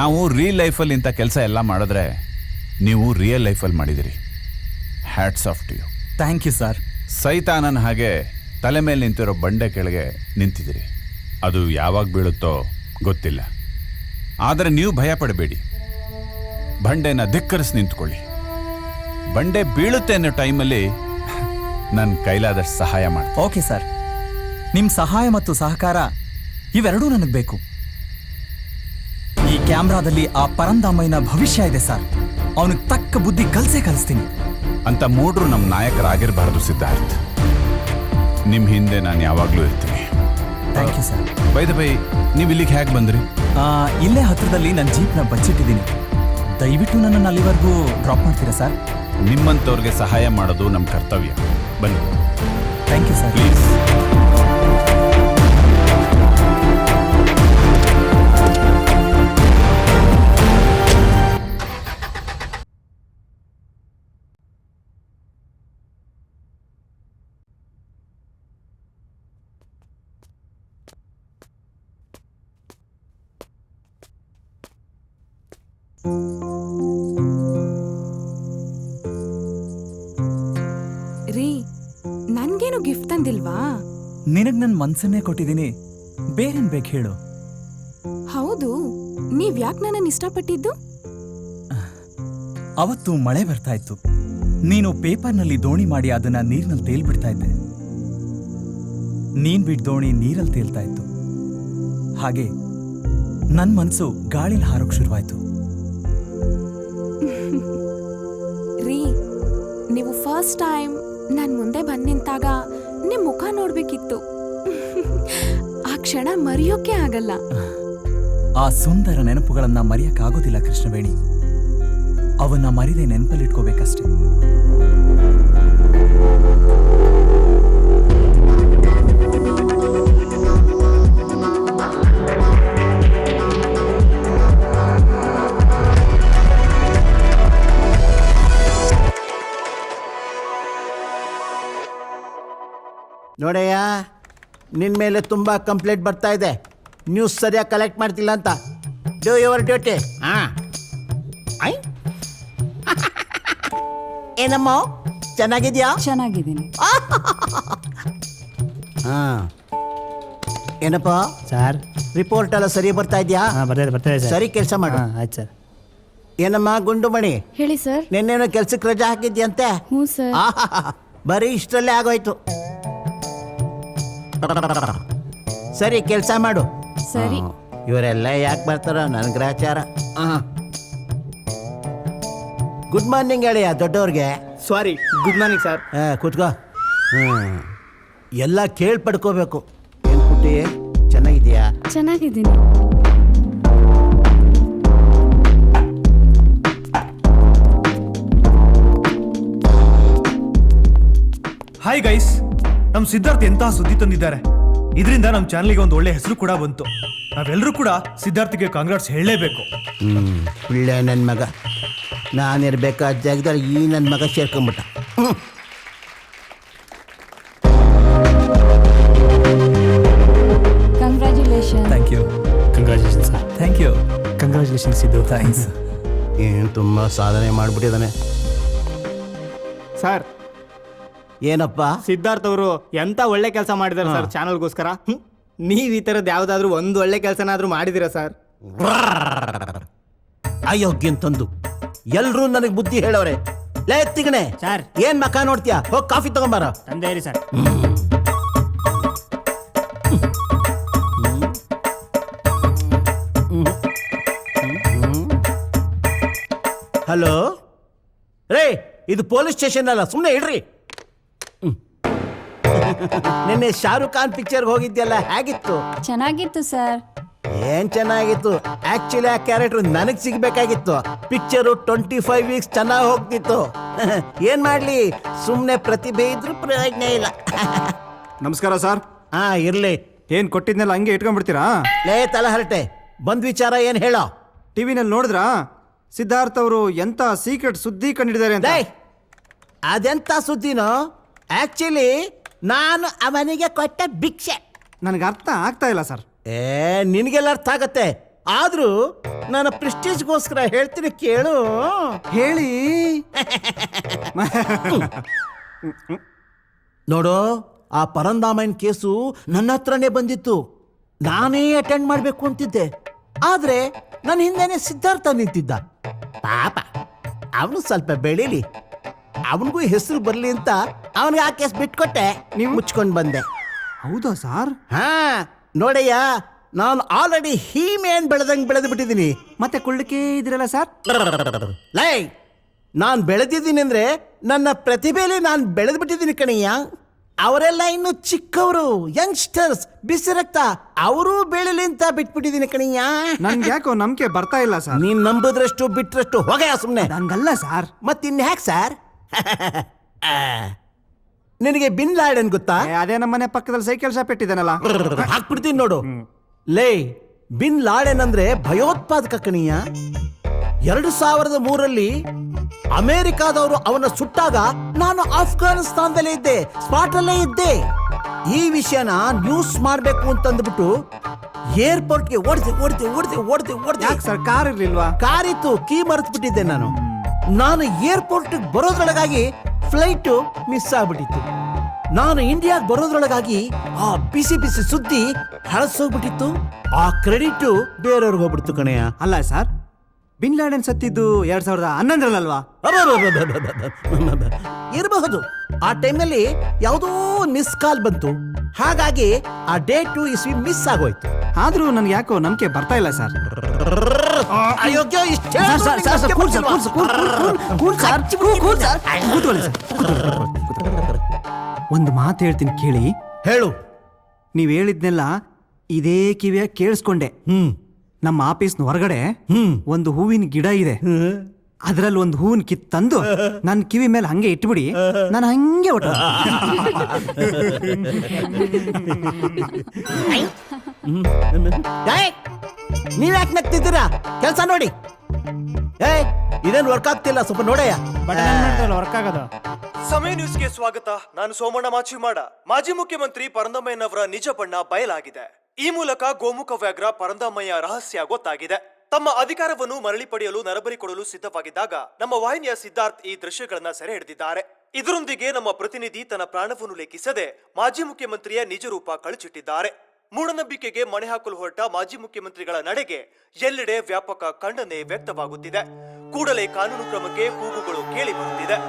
ನಾವು ರಿಯಲ್ ಲೈಫಲ್ಲಿ ಇಂಥ ಕೆಲಸ ಎಲ್ಲ ಮಾಡಿದ್ರೆ ನೀವು ರಿಯಲ್ ಲೈಫಲ್ಲಿ ಮಾಡಿದಿರಿ. Hats off to you. Thank you sir. ಸೈತಾನನ ಹಾಗೆ ತಲೆ ಮೇಲೆ ನಿಂತಿರೋ ಬಂಡೆ ಕೆಳಗೆ ನಿಂತಿದ್ದೀರಿ. ಅದು ಯಾವಾಗ ಬೀಳುತ್ತೋ ಗೊತ್ತಿಲ್ಲ. ಆದರೆ ನೀವು ಭಯ ಪಡಬೇಡಿ. ಬಂಡೆನ ಧಿಕ್ಕರಿಸಿ ನಿಂತ್ಕೊಳ್ಳಿ. ಬಂಡೆ ಬೀಳುತ್ತೆ ಅನ್ನೋ ಟೈಮಲ್ಲಿ ನನ್ನ ಕೈಲಾದಷ್ಟು ಸಹಾಯ ಮಾಡಿ. ಓಕೆ ಸರ್, ನಿಮ್ ಸಹಾಯ ಮತ್ತು ಸಹಕಾರ ಇವೆರಡೂ ನನಗೆ ಬೇಕು. ಈ ಕ್ಯಾಮ್ರಾದಲ್ಲಿ ಆ ಪರಂದಾಮಯ್ಯನ ಭವಿಷ್ಯ ಇದೆ ಸರ್. ಅವನಿಗೆ ತಕ್ಕ ಬುದ್ಧಿ ಕಲಿಸ್ತೀನಿ ಅಂತ ಮೂಡ್ರು ನಮ್ಮ ನಾಯಕರಾಗಿರಬಾರದು ಸಿದ್ಧಾರ್ಥ್. ನಿಮ್ಮ ಹಿಂದೆ ನಾನು ಯಾವಾಗಲೂ ಇರ್ತೀನಿ. Thank you sir. By the by, ನೀವು ಇಲ್ಲಿಗೆ ಹೇಗೆ ಬಂದ್ರಿ? ಇಲ್ಲೇ ಹತ್ರದಲ್ಲಿ ನನ್ನ ಜೀಪ್ನ ಬಚ್ಚಿಟ್ಟಿದ್ದೀನಿ. ದಯವಿಟ್ಟು ನನ್ನನ್ನು ಅಲ್ಲಿವರೆಗೂ ಡ್ರಾಪ್ ಮಾಡ್ತೀರಾ ಸರ್? ನಿಮ್ಮಂಥವ್ರಿಗೆ ಸಹಾಯ ಮಾಡೋದು ನಮ್ಮ ಕರ್ತವ್ಯ. ಬನ್ನಿ. Thank you sir. ಪ್ಲೀಸ್. ರೀ, ನನ್ಗೇನು ಗಿಫ್ಟ್ ತಂದಿಲ್ವಾ? ನಿನಗ್ ನನ್ ಮನ್ಸನ್ನೇ ಕೊಟ್ಟಿದ್ದೀನಿ, ಬೇರೇನ್ ಬೇಕು ಹೇಳು. ಹೌದು, ನೀವ್ ಯಾಕೆ ನನ್ನನ್ನು ಇಷ್ಟಪಟ್ಟಿದ್ದು? ಅವತ್ತು ಮಳೆ ಬರ್ತಾ ಇತ್ತು. ನೀನು ಪೇಪರ್ನಲ್ಲಿ ದೋಣಿ ಮಾಡಿ ಅದನ್ನ ನೀರಿನಲ್ಲಿ ತೇಲ್ಬಿಡ್ತಾ ಇದ್ದೆ. ನೀನ್ ಬಿಡ್ ದೋಣಿ ನೀರಲ್ಲಿ ತೇಲ್ತಾ ಇತ್ತು. ಹಾಗೆ ನನ್ ಮನ್ಸು ಗಾಳಿಲಿ ಹಾರೋಕ್ ಶುರುವಾಯ್ತು. ರೀ, ನೀವು ಫಸ್ಟ್ ಟೈಮ್ ನಾನು ಮುಂದೆ ಬಂದು ನಿಂತಾಗ ನಿಮ್ಮ ಮುಖ ನೋಡ್ಬೇಕಿತ್ತು. ಆ ಕ್ಷಣ ಮರೆಯೋಕೆ ಆಗಲ್ಲ. ಆ ಸುಂದರ ನೆನಪುಗಳನ್ನ ಮರೆಯಕ್ಕಾಗೋದಿಲ್ಲ ಕೃಷ್ಣವೇಣಿ. ಅವನ್ನ ಮರಿದೆ ನೆನಪಲ್ಲಿಟ್ಕೋಬೇಕಷ್ಟೆ. ನೋಡಯ್ಯ, ನಿನ್ನ ಮೇಲೆ ತುಂಬ ಕಂಪ್ಲೇಂಟ್ ಬರ್ತಾ ಇದೆ. ನ್ಯೂಸ್ ಸರಿಯಾಗಿ ಕಲೆಕ್ಟ್ ಮಾಡ್ತಿಲ್ಲ ಅಂತ. Do your duty. ಐ ಏನಮ್ಮ, ಚೆನ್ನಾಗಿದ್ಯಾ? ಚೆನ್ನಾಗಿದ್ದೀನಿ. ಏನಪ್ಪ ಸರ್, ರಿಪೋರ್ಟ್ ಎಲ್ಲ ಸರಿ ಬರ್ತಾ ಇದೆಯಾ? ಬರ್ತಾ ಇದೆ ಸರಿ ಕೆಲಸ ಮಾಡು. ಆಯ್ತು ಸರ್. ಏನಮ್ಮ ಗುಂಡುಮಣಿ, ಹೇಳಿ ಸರ್. ನಿನ್ನೇನೋ ಕೆಲ್ಸಕ್ಕೆ ರಜೆ ಹಾಕಿದ್ಯಂತೆ? ಹ್ಞೂ ಸರ್. ಬರೀ ಇಷ್ಟರಲ್ಲೇ ಆಗೋಯ್ತು. ಸರಿ ಕೆಲಸ ಮಾಡು. ಸರಿ. ಇವರೆಲ್ಲ ಯಾಕೆ ಬರ್ತಾರೋ ನನ್ ಗ್ರಾಚಾರ. ಗುಡ್ ಮಾರ್ನಿಂಗ್ ಹೇಳಿಯ ದೊಡ್ಡವ್ರಿಗೆ. Sorry, good morning sir. ಕೂತ್ಕೋ. ಎಲ್ಲ ಪಡ್ಕೋಬೇಕು. ಏನ್ ಪುಟ್ಟಿ, ಚೆನ್ನಾಗಿದ್ಯಾ? ಚೆನ್ನಾಗಿದ್ದೀನಿ. ಹಾಯ್ ಗೈಸ್, ನಮ್ ಸಿದ್ಧಾರ್ಥ್ ಎಂತಹ ಸುದ್ದಿ ತಂದಿದ್ದಾರೆ. ಇದರಿಂದ ನಮ್ ಚಾನಲ್ಗೆ ಒಂದು ಒಳ್ಳೆ ಹೆಸರು ಕೂಡ ಬಂತು. ನಾವೆಲ್ಲರೂ ಕೂಡ ಸಿದ್ಧಾರ್ಥಿಗೆ ಕಾಂಗ್ರಾಟ್ಸ್ ಹೇಳಲೇಬೇಕು. ಒಳ್ಳೆ ನನ್ನ ಮಗ. ನಾನಿರ್ಬೇಕಾದ ಜಾಗದಲ್ಲಿ ಈ ನನ್ನ ಮಗ ಸೇರ್ಕೊಂಡ್ಬಿಟ್ಟ. Congratulation. Thank you. Congratulation sir. Thank you. Congratulations ಇದು. ಥ್ಯಾಂಕ್ಸ್. ಏನು ತುಂಬ ಸಾಧನೆ ಮಾಡ್ಬಿಟ್ಟಿದ್ದಾನೆ. ಸರ್, ಏನಪ್ಪ ಸಿದ್ಧಾರ್ಥ್ ಅವರು ಎಂತ ಒಳ್ಳೆ ಕೆಲಸ ಮಾಡಿದಾರೆ ಸರ್ ಚಾನಲ್ಗೋಸ್ಕರ. ನೀವ್ ಈ ತರದ್ ಯಾವ್ದಾದ್ರು ಒಂದು ಒಳ್ಳೆ ಕೆಲಸನಾದ್ರೂ ಮಾಡಿದಿರಾ ಸರ್? ಅಯೋಗ್ಯ ಅಂತಂದು ಎಲ್ರೂ ನನಗೆ ಬುದ್ಧಿ ಹೇಳೋರೆ. ಲೇ ತಿಗಣೆ ಸರ್, ಏನ್ ಮಕ್ಕ ನೋಡ್ತೀಯಾ? ಹೋಗಿ ಕಾಫಿ ತಗೊಂಬಾರ. ತಂದೇರಿ ಸರ್. ಹಲೋ ರೇ, ಇದು ಪೊಲೀಸ್ ಸ್ಟೇಷನ್ ಅಲ್ಲ, ಸುಮ್ಮನೆ ಇಡ್ರಿ. ನಿನ್ನೆ ಶಾರುಖ್ ಖಾನ್ ಪಿಕ್ಚರ್ಗೆ ಹೋಗಿದ್ಯಲ್ಲ, ಹೇಗಿತ್ತು? ಚೆನ್ನಾಗಿತ್ತು ಸರ್. ಏನ್ ಚೆನ್ನಾಗಿತ್ತು? ಆಕ್ಚುಲಿ ಆ ಕ್ಯಾರೆಕ್ಟರ್ ನನಗ್ ಸಿಗ್ಬೇಕಾಗಿತ್ತು. ಪಿಕ್ಚರು 25 ವೀಕ್ಸ್ ಚೆನ್ನಾಗಿ ಹೋಗ್ತಿತ್ತು. ಏನ್ ಮಾಡ್ಲಿ, ಸುಮ್ನೆ ಪ್ರತಿಭೆ ಇದ್ರು ಪ್ರಯೋಜನ ಇಲ್ಲ. ನಮಸ್ಕಾರ ಸರ್. ಇರ್ಲಿ. ಏನ್ ಕೊಟ್ಟಿದ್ನೆಲ್ಲ ಹಂಗೆ ಇಟ್ಕೊಂಡ್ಬಿಡ್ತೀರಾ? ಲೇ ತಲಹರಟೆ, ಬಂದ್ ವಿಚಾರ ಏನ್ ಹೇಳೋ? ಟಿವಿನಲ್ಲಿ ನೋಡಿದ್ರಾ ಸಿದ್ಧಾರ್ಥ್ ಅವರು ಎಂತ ಸೀಕ್ರೆಟ್ ಸುದ್ದಿ ಕಂಡಿದ್ದಾರೆ ಅಂತ? ಅದೆಂತ ಸುದ್ದಿನೋ? ಆಕ್ಚುಲಿ ನಾನು ಅವನಿಗೆ ಕೊಟ್ಟ ಭಿಕ್ಷೆ. ನನಗೆ ಅರ್ಥ ಆಗ್ತಾ ಇಲ್ಲ ಸರ್. ನಿನಗೆಲ್ಲ ಅರ್ಥ ಆಗತ್ತೆ, ಆದ್ರೂ ನನ್ನ ಪ್ರೆಸ್ಟೀಜ್ಗೋಸ್ಕರ ಹೇಳ್ತೀನಿ, ಕೇಳು. ಹೇಳಿ. ನೋಡು, ಆ ಪರಂದಾಮನ್ ಕೇಸು ನನ್ನ ಹತ್ರನೇ ಬಂದಿತ್ತು. ನಾನೇ ಅಟೆಂಡ್ ಮಾಡ್ಬೇಕು ಅಂತಿದ್ದೆ, ಆದ್ರೆ ನನ್ನ ಹಿಂದೆನೆ ಸಿದ್ಧಾರ್ಥ ನಿಂತಿದ್ದ. ಪಾಪ ಅವನು ಸ್ವಲ್ಪ ಬೆಳೀಲಿ, ಅವನಿಗೂ ಹೆಸರು ಬರ್ಲಿ ಅಂತ ಅವನಿಗೆ ಆ ಕೇಸ್ ಬಿಟ್ಕೊಟ್ಟೆ. ನೀವು ಮುಚ್ಕೊಂಡು ಬಂದೆ. ಹೌದಾ ಸರ್? ನೋಡಯ್ಯ, ನಾನು ಆಲ್ರೆಡಿ ಹೀಮೇನ್ ಬೆಳೆದಂಗೆ ಬೆಳೆದು ಬಿಟ್ಟಿದ್ದೀನಿ. ಮತ್ತೆ ಕುಳ್ಳಕ್ಕೆ ಇದ್ರಲ್ಲ ಸರ್? ಲೈ, ನಾನು ಬೆಳೆದಿದ್ದೀನಿ ಅಂದ್ರೆ ನನ್ನ ಪ್ರತಿಭೆಯಲ್ಲಿ ನಾನು ಬೆಳೆದು ಬಿಟ್ಟಿದ್ದೀನಿ ಕಣಯ್ಯ. ಅವರೆಲ್ಲ ಇನ್ನು ಚಿಕ್ಕವರು, ಯಂಗ್ಸ್ಟರ್ಸ್, ಬಿಸಿ ರಕ್ತ, ಅವರು ಬೆಳೆಲಿ ಅಂತ ಬಿಟ್ಬಿಟ್ಟಿದ್ದೀನಿ ಕಣಯ್ಯ. ನನ್ಗೆ ಯಾಕೋ ನಂಬಿಕೆ ಬರ್ತಾ ಇಲ್ಲ ಸರ್. ನೀನ್ ನಂಬಿದ್ರಷ್ಟು ಬಿಟ್ರಷ್ಟು ಹೋಗಯ್ಯ ಸುಮ್ನೆ. ಹಂಗಲ್ಲ ಸರ್. ಮತ್ತಿನ್ಯಾಕ್ ಸರ್? ನಿನಗೆ ಬಿನ್ ಲಾಡೆನ್ ಗೊತ್ತಾ? ಅದೇ ನಮ್ಮನೆ ಪಕ್ಕದಲ್ಲಿ ಸೈಕಲ್ ಶಾಪ್ ಇಟ್ಟಿದ್ದಾನಲ್ಲ, ಹಾಕ್ಬಿಡ್ತೀನಿ ನೋಡು. ಲೇ, ಬಿನ್ ಲಾಡೆನ್ ಅಂದ್ರೆ ಭಯೋತ್ಪಾದಕ ಕಣೀಯ. 2003 ಅಮೆರಿಕಾದವರು ಅವನ ಸುಟ್ಟಾಗ ನಾನು ಆಫ್ಘಾನಿಸ್ತಾನದಲ್ಲೇ ಇದ್ದೆ, ಸ್ಪಾಟ್ ಅಲ್ಲೇ ಇದ್ದೆ. ಈ ವಿಷಯನ ನ್ಯೂಸ್ ಮಾಡ್ಬೇಕು ಅಂತಂದ್ಬಿಟ್ಟು ಏರ್ಪೋರ್ಟ್ಗೆ ಓಡ್ದೆ. ಯಾಕೆ ಸರ್, ಕಾರ್ ಇರ್ಲಿಲ್ವಾ? ಕಾರ್ ಇತ್ತು, ಕೀ ಮರೆತು ಬಿಟ್ಟಿದ್ದೆ ನಾನು ಏರ್ಪೋರ್ಟ್ ಬರೋದ್ರೊಳಗಾಗಿ ಫ್ಲೈಟ್ ಮಿಸ್ ಆಗ್ಬಿಟ್ಟಿತ್ತು. ನಾನು ಇಂಡಿಯಾಗೆ ಬರೋದ್ರೊಳಗಾಗಿ ಆ ಬಿಸಿ ಬಿಸಿ ಸುದ್ದಿ ಹಳಸೋಗ್ಬಿಟ್ಟಿತ್ತು. ಆ ಕ್ರೆಡಿಟ್ ಬೇರೆಯವ್ರಿಗೆ ಹೋಗ್ಬಿಡ್ತು ಕಣಯ್ಯ. ಅಲ್ಲ ಸರ್, ಬಿನ್ ಲಾಡೆನ್ ಸತ್ತಿದ್ದು 2011 ಇರಬಹುದು. ಆ ಟೈಮ್ನಲ್ಲಿ ಯಾವುದೋ ಮಿಸ್ ಕಾಲ್ ಬಂತು, ಹಾಗಾಗಿ ಆ ಡೇಟು ಇಸ್ವಿ ಮಿಸ್ ಆಗೋಯ್ತು. ಆದ್ರೂ ನನ್ಗೆ ಯಾಕೋ ನಂಬಿಕೆ ಬರ್ತಾ ಇಲ್ಲ ಸರ್. ಅಯೋಗ್ಯ ಇಷ್ಟೇ ಒಂದು ಮಾತು ಹೇಳ್ತೀನಿ ಕೇಳಿ. ಹೇಳು. ನೀವ್ ಹೇಳಿದ್ನೆಲ್ಲ ಇದೇ ಕಿವಿಯ ಕೇಳಿಸ್ಕೊಂಡೆ. ನಮ್ಮ ಆಫೀಸ್ನ ಹೊರಗಡೆ ಒಂದು ಹೂವಿನ ಗಿಡ ಇದೆ. ಅದ್ರಲ್ಲಿ ಒಂದು ಹೂವಿನ ಕಿತ್ತಂದು ನನ್ನ ಕಿವಿ ಮೇಲೆ ಹಂಗೆ ಇಟ್ಬಿಡಿ, ನಾನು ಹಂಗೆ ಹೊಟ್ಟ. ನೀವ್ಯಾಕೆ ನಗ್ತಿದ್ದೀರಾ? ಕೆಲಸ ನೋಡಿ. ಇದೇನು ವರ್ಕ್ ಆಗ್ತಿಲ್ಲ, ಸ್ವಲ್ಪ ನೋಡಯ್ಯ. ವರ್ಕ್ ಆಗದ. ಸಮಯ ನ್ಯೂಸ್ಗೆ ಸ್ವಾಗತ. ನಾನು ಸೋಮಣ್ಣ ಮಾಚಿಮಾಡ. ಮಾಜಿ ಮುಖ್ಯಮಂತ್ರಿ ಪರಂದಮ್ಮಯ್ಯನವರ ನಿಜ ಬಣ್ಣ ಬಯಲಾಗಿದೆ. ಈ ಮೂಲಕ ಗೋಮುಖ ವ್ಯಾಘ್ರ ಪರಂದಮ್ಮಯ್ಯ ರಹಸ್ಯ ಗೊತ್ತಾಗಿದೆ. ತಮ್ಮ ಅಧಿಕಾರವನ್ನು ಮರಳಿ ಪಡೆಯಲು ನರಬಲಿ ಕೊಡಲು ಸಿದ್ಧವಾಗಿದ್ದಾಗ ನಮ್ಮ ವಾಹಿನಿಯ ಸಿದ್ಧಾರ್ಥ್ ಈ ದೃಶ್ಯಗಳನ್ನ ಸೆರೆ ಹಿಡಿದಿದ್ದಾರೆ. ಇದರೊಂದಿಗೆ ನಮ್ಮ ಪ್ರತಿನಿಧಿ ತನ್ನ ಪ್ರಾಣವನ್ನು ಲೆಕ್ಕಿಸದೆ ಮಾಜಿ ಮುಖ್ಯಮಂತ್ರಿಯ ನಿಜ ರೂಪ ಕಳಚಿಟ್ಟಿದ್ದಾರೆ. ಮೂಢನಂಬಿಕೆಗೆ ಮಣೆ ಹಾಕಲು ಹೊರಟ ಮಾಜಿ ಮುಖ್ಯಮಂತ್ರಿಗಳ ನಡೆಗೆ ಎಲ್ಲೆಡೆ ವ್ಯಾಪಕ ಖಂಡನೆ ವ್ಯಕ್ತವಾಗುತ್ತಿದೆ. ಕೂಡಲೇ ಕಾನೂನು ಕ್ರಮಕ್ಕೆ ಕೂಗುಗಳು ಕೇಳಿ ಬರುತ್ತಿದೆ.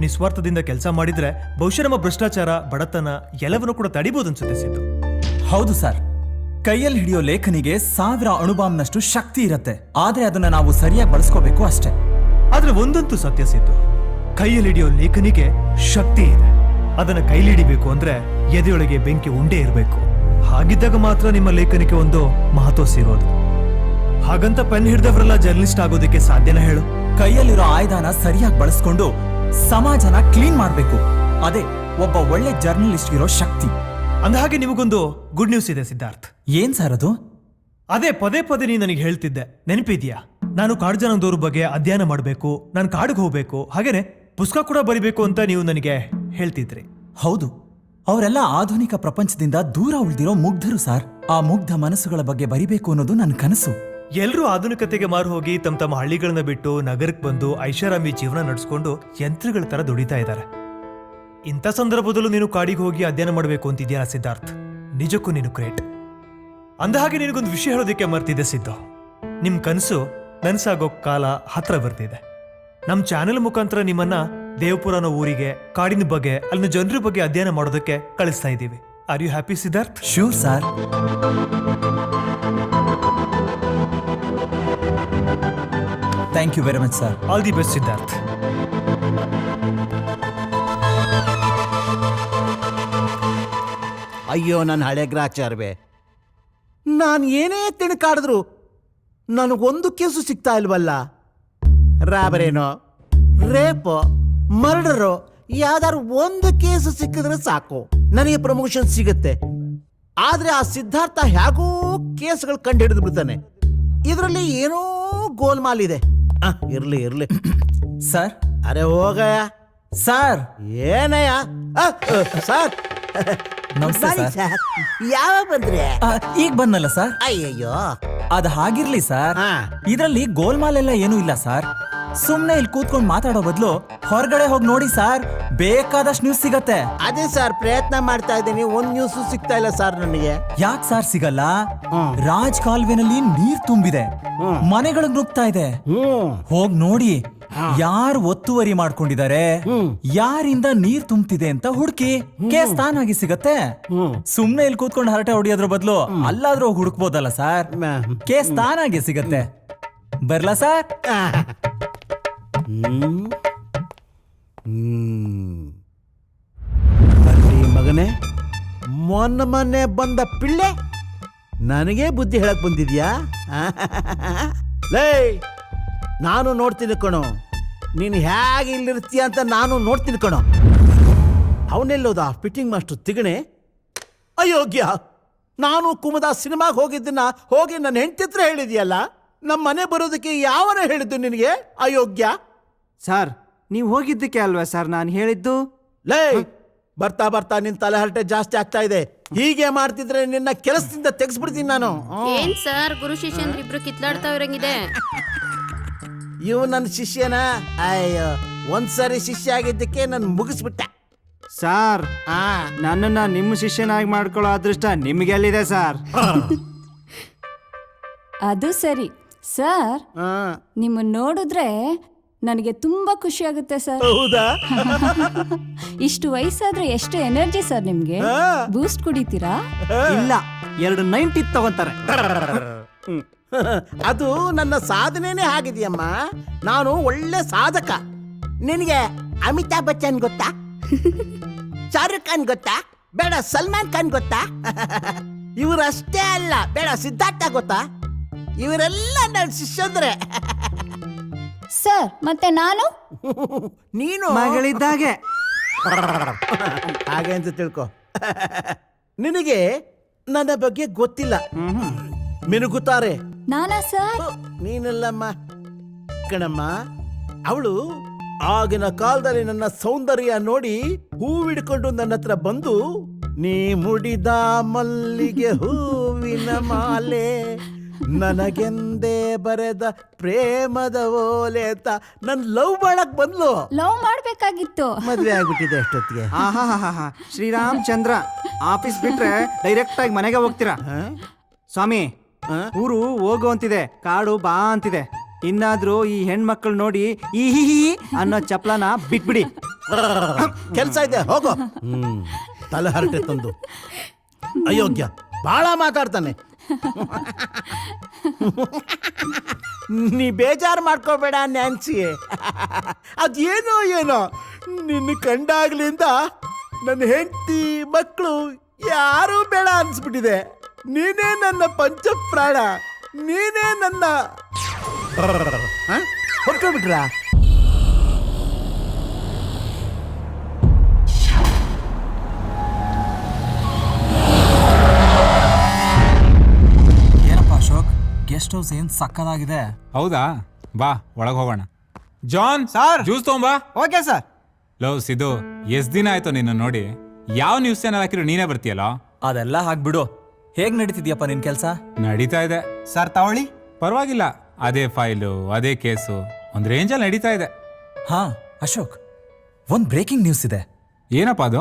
ನಿಸ್ವಾರ್ಥದಿಂದ ಕೆಲಸ ಮಾಡಿದ್ರೆ ಬಹುಶಃ ನಮ್ಮ ಭ್ರಷ್ಟಾಚಾರ, ಬಡತನ ಎಲ್ಲವನ್ನೂ ಕೂಡ ತಡಿಬಹುದು ಅನ್ಸುತ್ತೆ ಸಿದ್ದು. ಹೌದು ಸರ್, ಕೈಯಲ್ಲಿ ಹಿಡಿಯೋ ಲೇಖನಿಗೆ 1000 ಅಣುಬಾಂಬ್ನಷ್ಟು ಶಕ್ತಿ ಇರತ್ತೆ. ಆದ್ರೆ ಅದನ್ನ ನಾವು ಸರಿಯಾಗಿ ಬಳಸ್ಕೋಬೇಕು ಅಷ್ಟೇ. ಆದ್ರೆ ಒಂದಂತೂ ಸತ್ಯ ಸಿದ್ದು, ಕೈಯಲ್ಲಿ ಹಿಡಿಯೋ ಲೇಖನಿಗೆ ಶಕ್ತಿ ಇದೆ. ಅದನ್ನ ಕೈಲಿ ಹಿಡಿಬೇಕು ಅಂದ್ರೆ ಎದೆಯೊಳಗೆ ಬೆಂಕಿ ಉಂಡೆ ಇರಬೇಕು. ಹಾಗಿದ್ದಾಗ ಮಾತ್ರ ನಿಮ್ಮ ಲೇಖನಿಗೆ ಒಂದು ಮಹತ್ವ ಸಿಗೋದು. ಹಾಗಂತ ಪೆನ್ ಹಿಡಿದವರೆಲ್ಲ ಜರ್ನಲಿಸ್ಟ್ ಆಗೋದಕ್ಕೆ ಸಾಧ್ಯನ ಹೇಳು? ಕೈಯಲ್ಲಿರೋ ಆಯುಧನ ಸರಿಯಾಗಿ ಬಳಸ್ಕೊಂಡು ಸಮಾಜನ ಕ್ಲೀನ್ ಮಾಡ್ಬೇಕು. ಅದೇ ಒಬ್ಬ ಒಳ್ಳೆ ಜರ್ನಲಿಸ್ಟ್ ಇರೋ ಶಕ್ತಿ. ಅಂದಹಾಗೆ ನಿಮಗೊಂದು ಗುಡ್ ನ್ಯೂಸ್ ಇದೆ ಸಿದ್ಧಾರ್ಥ್. ಏನ್ ಸರ್ ಅದು? ಅದೇ ಪದೇ ಪದೇ ನೀ ನನಗೆ ಹೇಳ್ತಿದ್ದೆ, ನೆನಪಿದ್ಯಾ? ನಾನು ಕಾಡು ಜನಾಂಗದವ್ರ ಬಗ್ಗೆ ಅಧ್ಯಯನ ಮಾಡಬೇಕು, ನಾನು ಕಾಡಿಗೆ ಹೋಗ್ಬೇಕು, ಹಾಗೇನೆ ಪುಸ್ತಕ ಕೂಡ ಬರಿಬೇಕು ಅಂತ ನೀವು ನನಗೆ ಹೇಳ್ತಿದ್ರಿ. ಹೌದು, ಅವರೆಲ್ಲ ಆಧುನಿಕ ಪ್ರಪಂಚದಿಂದ ದೂರ ಉಳಿದಿರೋ ಮುಗ್ಧರು ಸರ್. ಆ ಮುಗ್ಧ ಮನಸ್ಸುಗಳ ಬಗ್ಗೆ ಬರಿಬೇಕು ಅನ್ನೋದು ನನ್ನ ಕನಸು. ಎಲ್ಲರೂ ಆಧುನಿಕತೆಗೆ ಮಾರು ಹೋಗಿ ತಮ್ಮ ಹಳ್ಳಿಗಳನ್ನ ಬಿಟ್ಟು ನಗರಕ್ಕೆ ಬಂದು ಐಷಾರಾಮಿ ಜೀವನ ನಡೆಸ್ಕೊಂಡು ಯಂತ್ರಗಳ ತರ ದುಡಿತಾ ಇದ್ದಾರೆ. ಇಂಥ ಸಂದರ್ಭದಲ್ಲೂ ನೀನು ಕಾಡಿಗೆ ಹೋಗಿ ಅಧ್ಯಯನ ಮಾಡಬೇಕು ಅಂತಿದ್ಯಾ ಸಿದ್ಧಾರ್ಥ್? ನಿಜಕ್ಕೂ ನೀನು ಗ್ರೇಟ್. ಅಂದಹಾಗೆ ನಿನಗೊಂದು ವಿಷಯ ಹೇಳೋದಕ್ಕೆ ಮರ್ತಿದೆ ಸಿದ್ದು. ನಿಮ್ ಕನಸು ನನಸಾಗೋ ಕಾಲ ಹತ್ರ ಬರ್ತಿದೆ. ನಮ್ಮ ಚಾನೆಲ್ ಮುಖಾಂತರ ನಿಮ್ಮನ್ನ ದೇವಪುರ ಅನ್ನೋ ಊರಿಗೆ, ಕಾಡಿನ ಬಗ್ಗೆ, ಅಲ್ಲಿನ ಜನರ ಬಗ್ಗೆ ಅಧ್ಯಯನ ಮಾಡೋದಕ್ಕೆ ಕಳಿಸ್ತಾ ಇದ್ದೀವಿ. Are you happy Siddharth? Sure sir. Thank you very much sir. All the best Siddharth. ಅಯ್ಯೋ ನನ್ನ ಹಳೆ ಗ್ರಾಚಾರವೇ, ನಾನು ಏನೇ ತಿಣಕಾಡಿದ್ರು ನನಗೊಂದು ಕೇಸು ಸಿಗ್ತಾ ಇಲ್ವಲ್ಲ. ರಾಬರೇನೋ, ರೇಪೋ, ಮರ್ಡರೋ ಯಾವ್ದಾದ್ರು ಒಂದು ಕೇಸು ಸಿಕ್ಕಿದ್ರೆ ಸಾಕು, ನನಗೆ ಪ್ರಮೋಷನ್ ಸಿಗುತ್ತೆ. ಆದ್ರೆ ಆ ಸಿದ್ಧಾರ್ಥ ಹೇಗೋ ಕೇಸ್ಗಳು ಕಂಡು ಹಿಡಿದು ಬಿಡ್ತಾನೆ. ಇದರಲ್ಲಿ ಏನೋ ಗೋಲ್ಮಾಲ್ ಇದೆ. ಇರ್ಲಿ ಇರ್ಲಿ ಸರ್. ಅರೆ ಹೋಗಯ್ಯ ಸರ್. ಏನಯ್ಯ ಸರ್? ನಮಸ್ತೆ ಸರ್. ಯಾವಾಗ ಬಂದ್ರೆ? ಈಗ ಬಂದಲ್ಲ ಸರ್. ಅಯ್ಯಯ್ಯೋ, ಅದು ಹಾಗಿರ್ಲಿ ಸರ್. ಇದರಲ್ಲಿ ಗೋಲ್ಮಾಲ್ ಎಲ್ಲ ಏನೂ ಇಲ್ಲ ಸರ್. ಸುಮ್ನೆ ಇಲ್ಲಿ ಕೂತ್ಕೊಂಡು ಮಾತಾಡೋ ಬದಲು ಹೊರಗಡೆ ಹೋಗಿ ನೋಡಿ ಸರ್, ಬೇಕಾದಷ್ಟು ನ್ಯೂಸ್ ಸಿಗತ್ತೆ. ಅದೇ ಸರ್ ಪ್ರಯತ್ನ ಮಾಡ್ತಾ ಇದ್ದೀನಿ, ಒಂದ್ ನ್ಯೂಸ್ ಸಿಗ್ತಾ ಇಲ್ಲ ಸರ್ ನನಗೆ. ಯಾಕೆ ಸರ್ ಸಿಗಲ್ಲ? ರಾಜ್ ಕಾಲುವೆನಲ್ಲಿ ನೀರ್ ತುಂಬಿದೆ, ಮನೆಗಳಿಗೆ ನುಗ್ತಾ ಇದೆ. ಹೋಗ್ ನೋಡಿ ಯಾರು ಒತ್ತುವರಿ ಮಾಡ್ಕೊಂಡಿದ್ದಾರೆ, ಯಾರಿಂದ ನೀರ್ ತುಂಬ್ತಿದೆ ಅಂತ ಹುಡುಕಿ ಕೇಸ್ ತಾನಾಗಿ ಸಿಗತ್ತೆ. ಸುಮ್ನೆ ಇಲ್ಲಿ ಕೂತ್ಕೊಂಡು ಹರಟೆ ಹೊಡಿಯೋದ್ರ ಬದಲು ಅಲ್ಲಾದ್ರೂ ಹುಡುಕ್ಬೋದಲ್ಲ ಸರ್, ಕೇಸ್ ತಾನಾಗಿ ಸಿಗತ್ತೆ. ಬರ್ಲಾ ಸರ್? ಮಗನೇ, ಮೊನ್ನೆ ಬಂದ ಪಿಳ್ಳೆ ನನಗೆ ಬುದ್ಧಿ ಹೇಳಕ್ ಬಂದಿದ್ಯಾ? ಲೇ, ನಾನು ನೋಡ್ತೀನಿ ಕಣೋ, ನೀನು ಹೇಗೆ ಇಲ್ಲಿರ್ತೀಯ ಅಂತ ನಾನು ನೋಡ್ತೀನಿ ಕಣೋ. ಅವನೆಲ್ಲೋದ ಫಿಟ್ಟಿಂಗ್ ಮಾಸ್ಟರ್ ತಿಗಣೆ? ಅಯೋಗ್ಯ, ನಾನು ಕುಮುದ ಸಿನಿಮಾಗೆ ಹೋಗಿದ್ದನ್ನ ಹೋಗಿ ನನ್ನ ಹೆಂಡತಿ ಹೇಳಿದ್ಯಲ್ಲ. ನಮ್ಮ ಮನೆ ಬರೋದಕ್ಕೆ ಯಾವನ ಹೇಳಿದ್ದು ನಿನಗೆ? ಅಯೋಗ್ಯ. ಸರ್, ನೀವು ಹೋಗಿದ್ದಕ್ಕೆ ಅಲ್ವಾ ಸರ್ ನಾನು ಹೇಳಿದ್ದು? ಲೇ, ಬರ್ತಾ ಬರ್ತಾ ನಿನ್ ತಲೆ ಹರಟೆ ಜಾಸ್ತಿ ಆಗ್ತಾ ಇದೆ. ಹೀಗೆ ಮಾಡ್ತಿದ್ರೆ ನಿನ್ನ ಕೆಲಸದಿಂದ ತೆಗೆಸ್ಬಿಡ್ತೀನಿ ನಾನು. ಏನ್ ಸರ್, ಗುರು ಶಿಷ್ಯಂದ್ರ ಇಬ್ರು ಕಿತ್ಲಾಡ್ತಾ ಇರಂಗಿದೆ. ಇವ್ ನನ್ನ ಶಿಷ್ಯನ? ಅಯ್ಯೋ, ಒಂದ್ಸರಿ ಶಿಷ್ಯ ಆಗಿದ್ದಕ್ಕೆ ನನ್ ಮುಗಿಸ್ಬಿಟ್ಟ. ಸಾರ್ ನನ್ನನ್ನ ನಿಮ್ಮ ಶಿಷ್ಯನಾಗಿ ಮಾಡ್ಕೊಳ್ಳೋ ಅದೃಷ್ಟ ನಿಮ್ಗೆಲ್ಲಿದೆ ಸಾರ್? ಅದು ಸರಿ ಸರ್, ನಿಮ್ಮನ್ನ ನೋಡಿದ್ರೆ ನನಗೆ ತುಂಬಾ ಖುಷಿ ಆಗುತ್ತೆ ಸರ್. ಹೌದಾ? ಇಷ್ಟು ವಯಸ್ಸಾದ್ರೆ ಎಷ್ಟು ಎನರ್ಜಿ ಸರ್ ನಿಮ್ಗೆ. ಬೂಸ್ಟ್ ಕುಡಿತೀರಾ? ಇಲ್ಲ, 290 ತಗೊಂತಾರೆ. ಅದು ನನ್ನ ಸಾಧನೆನೇ ಆಗಿದೆಯಮ್ಮ. ನಾನು ಒಳ್ಳೆ ಸಾಧಕ. ನಿನಗೆ ಅಮಿತಾಬ್ ಬಚ್ಚನ್ ಗೊತ್ತಾ? ಶಾರುಖ್ ಖಾನ್ ಗೊತ್ತಾ? ಬೇಡ ಸಲ್ಮಾನ್ ಖಾನ್ ಗೊತ್ತಾ? ಇವರಷ್ಟೇ ಅಲ್ಲ, ಬೇಡ ಸಿದ್ಧಾರ್ಥ ಗೊತ್ತಾ? ಇವರೆಲ್ಲ ನನ್ನ ಶಿಷ್ಯಂದ್ರೆ. ಸರ್ ಮತ್ತೆ ನಾನು? ನೀನು ಮಗಳಿದ್ದಾಗೆ. ಹಾಗೆ ಅಂತ ತಿಳ್ಕೊ. ನಿನಗೆ ನನ್ನ ಬಗ್ಗೆ ಗೊತ್ತಿಲ್ಲ, ಮಿನುಗುತ್ತಾರೆ. ನಾನಾ ಸರ್? ನೀನಲ್ಲಮ್ಮ ಕಣಮ್ಮ. ಅವಳು ಆಗಿನ ಕಾಲದಲ್ಲಿ ನನ್ನ ಸೌಂದರ್ಯ ನೋಡಿ ಹೂವಿಡ್ಕೊಂಡು ನನ್ನ ಹತ್ರ ಬಂದು, ನೀ ಮುಡಿದ ಮಲ್ಲಿಗೆ ಹೂವಿನ ಮಾಲೆ ನನಗೆಂದೇ ಬರೆದ ಪ್ರೇಮದ ಓಲೆ ಅಂತ ನನ್ ಲವ್ ಮಾಡಕ್ ಬಂದ್ಲು. ಲವ್ ಮಾಡ್ಬೇಕಾಗಿತ್ತು. ಮದ್ವೆ ಆಗ್ಬಿಟ್ಟಿದೆ ಅಷ್ಟೊತ್ತಿಗೆ. ಶ್ರೀರಾಮಚಂದ್ರ, ಆಫೀಸ್ ಬಿಟ್ರೆ ಡೈರೆಕ್ಟ್ ಆಗಿ ಮನೆಗೆ ಹೋಗ್ತೀರಾ? ಸ್ವಾಮಿ, ಊರು ಹೋಗು ಅಂತಿದೆ, ಕಾಡು ಬಾ ಅಂತಿದೆ. ಇನ್ನಾದ್ರೂ ಈ ಹೆಣ್ಮಕ್ಳು ನೋಡಿ ಈ ಅನ್ನೋ ಚಪ್ಲನ ಬಿಟ್ಬಿಡಿ. ಕೆಲ್ಸ ಇದೆ, ಹೋಗೋ. ತಲೆ ಹರಟೆ ತಂದು ಅಯೋಗ್ಯ, ಬಹಳ ಮಾತಾಡ್ತಾನೆ. ನೀ ಬೇಜಾರು ಮಾಡ್ಕೋಬೇಡ ನ್ಯಾನ್ಸಿ. ಅದೇನೋ ಏನೋ ನಿನ್ನ ಕಂಡಾಗ್ಲಿಂದ ನನ್ನ ಹೆಂಡತಿ ಮಕ್ಕಳು ಯಾರೂ ಬೇಡ ಅನ್ಸ್ಬಿಟ್ಟಿದೆ. ನೀನೇ ನನ್ನ ಪಂಚಪ್ರಾಣ, ನೀನೇ ನನ್ನ. ಹೊರ್ಕೊಂಡ್ಬಿಟ್ರ? ಏನಪ್ಪ ಅಶೋಕ್, ಗೆಸ್ಟ್ ಹೌಸ್ ಏನ್ ಸಕ್ಕದಾಗಿದೆ. ಹೌದಾ, ಬಾ ಒಳಗೆ ಹೋಗೋಣ. ಜಾನ್ ಸರ್, ಜ್ಯೂಸ್ ತಗೊಂಬಾ. Okay sir. ಲವ್ ಸಿದ್ದು, ಎಷ್ಟ್ ದಿನ ಆಯ್ತು ನಿನ್ನ ನೋಡಿ. ಯಾವ ನ್ಯೂಸ್ ಚಾನಲ್ ಹಾಕಿರೋ ನೀನೇ ಬರ್ತೀಯಲ್ಲ. ಅದೆಲ್ಲ ಹಾಕ್ಬಿಡು. ಹೇಗ್ ನಡೀತಿದ್ಯಪ್ಪ ನಿನ್ ಕೆಲ್ಸ? ನಡೀತಾ ಇದೆ ಸರ್, ತಗೊಳ್ಳಿ. ಪರವಾಗಿಲ್ಲ, ಅದೇ ಫೈಲು, ಅದೇ ಕೇಸು, ಒಂದ್ ರೇಂಜಲ್ಲಿ ನಡೀತಾ ಇದೆ. ಹಾ ಅಶೋಕ್, ಒಂದ್ ಬ್ರೇಕಿಂಗ್ ನ್ಯೂಸ್ ಇದೆ. ಏನಪ್ಪ ಅದು?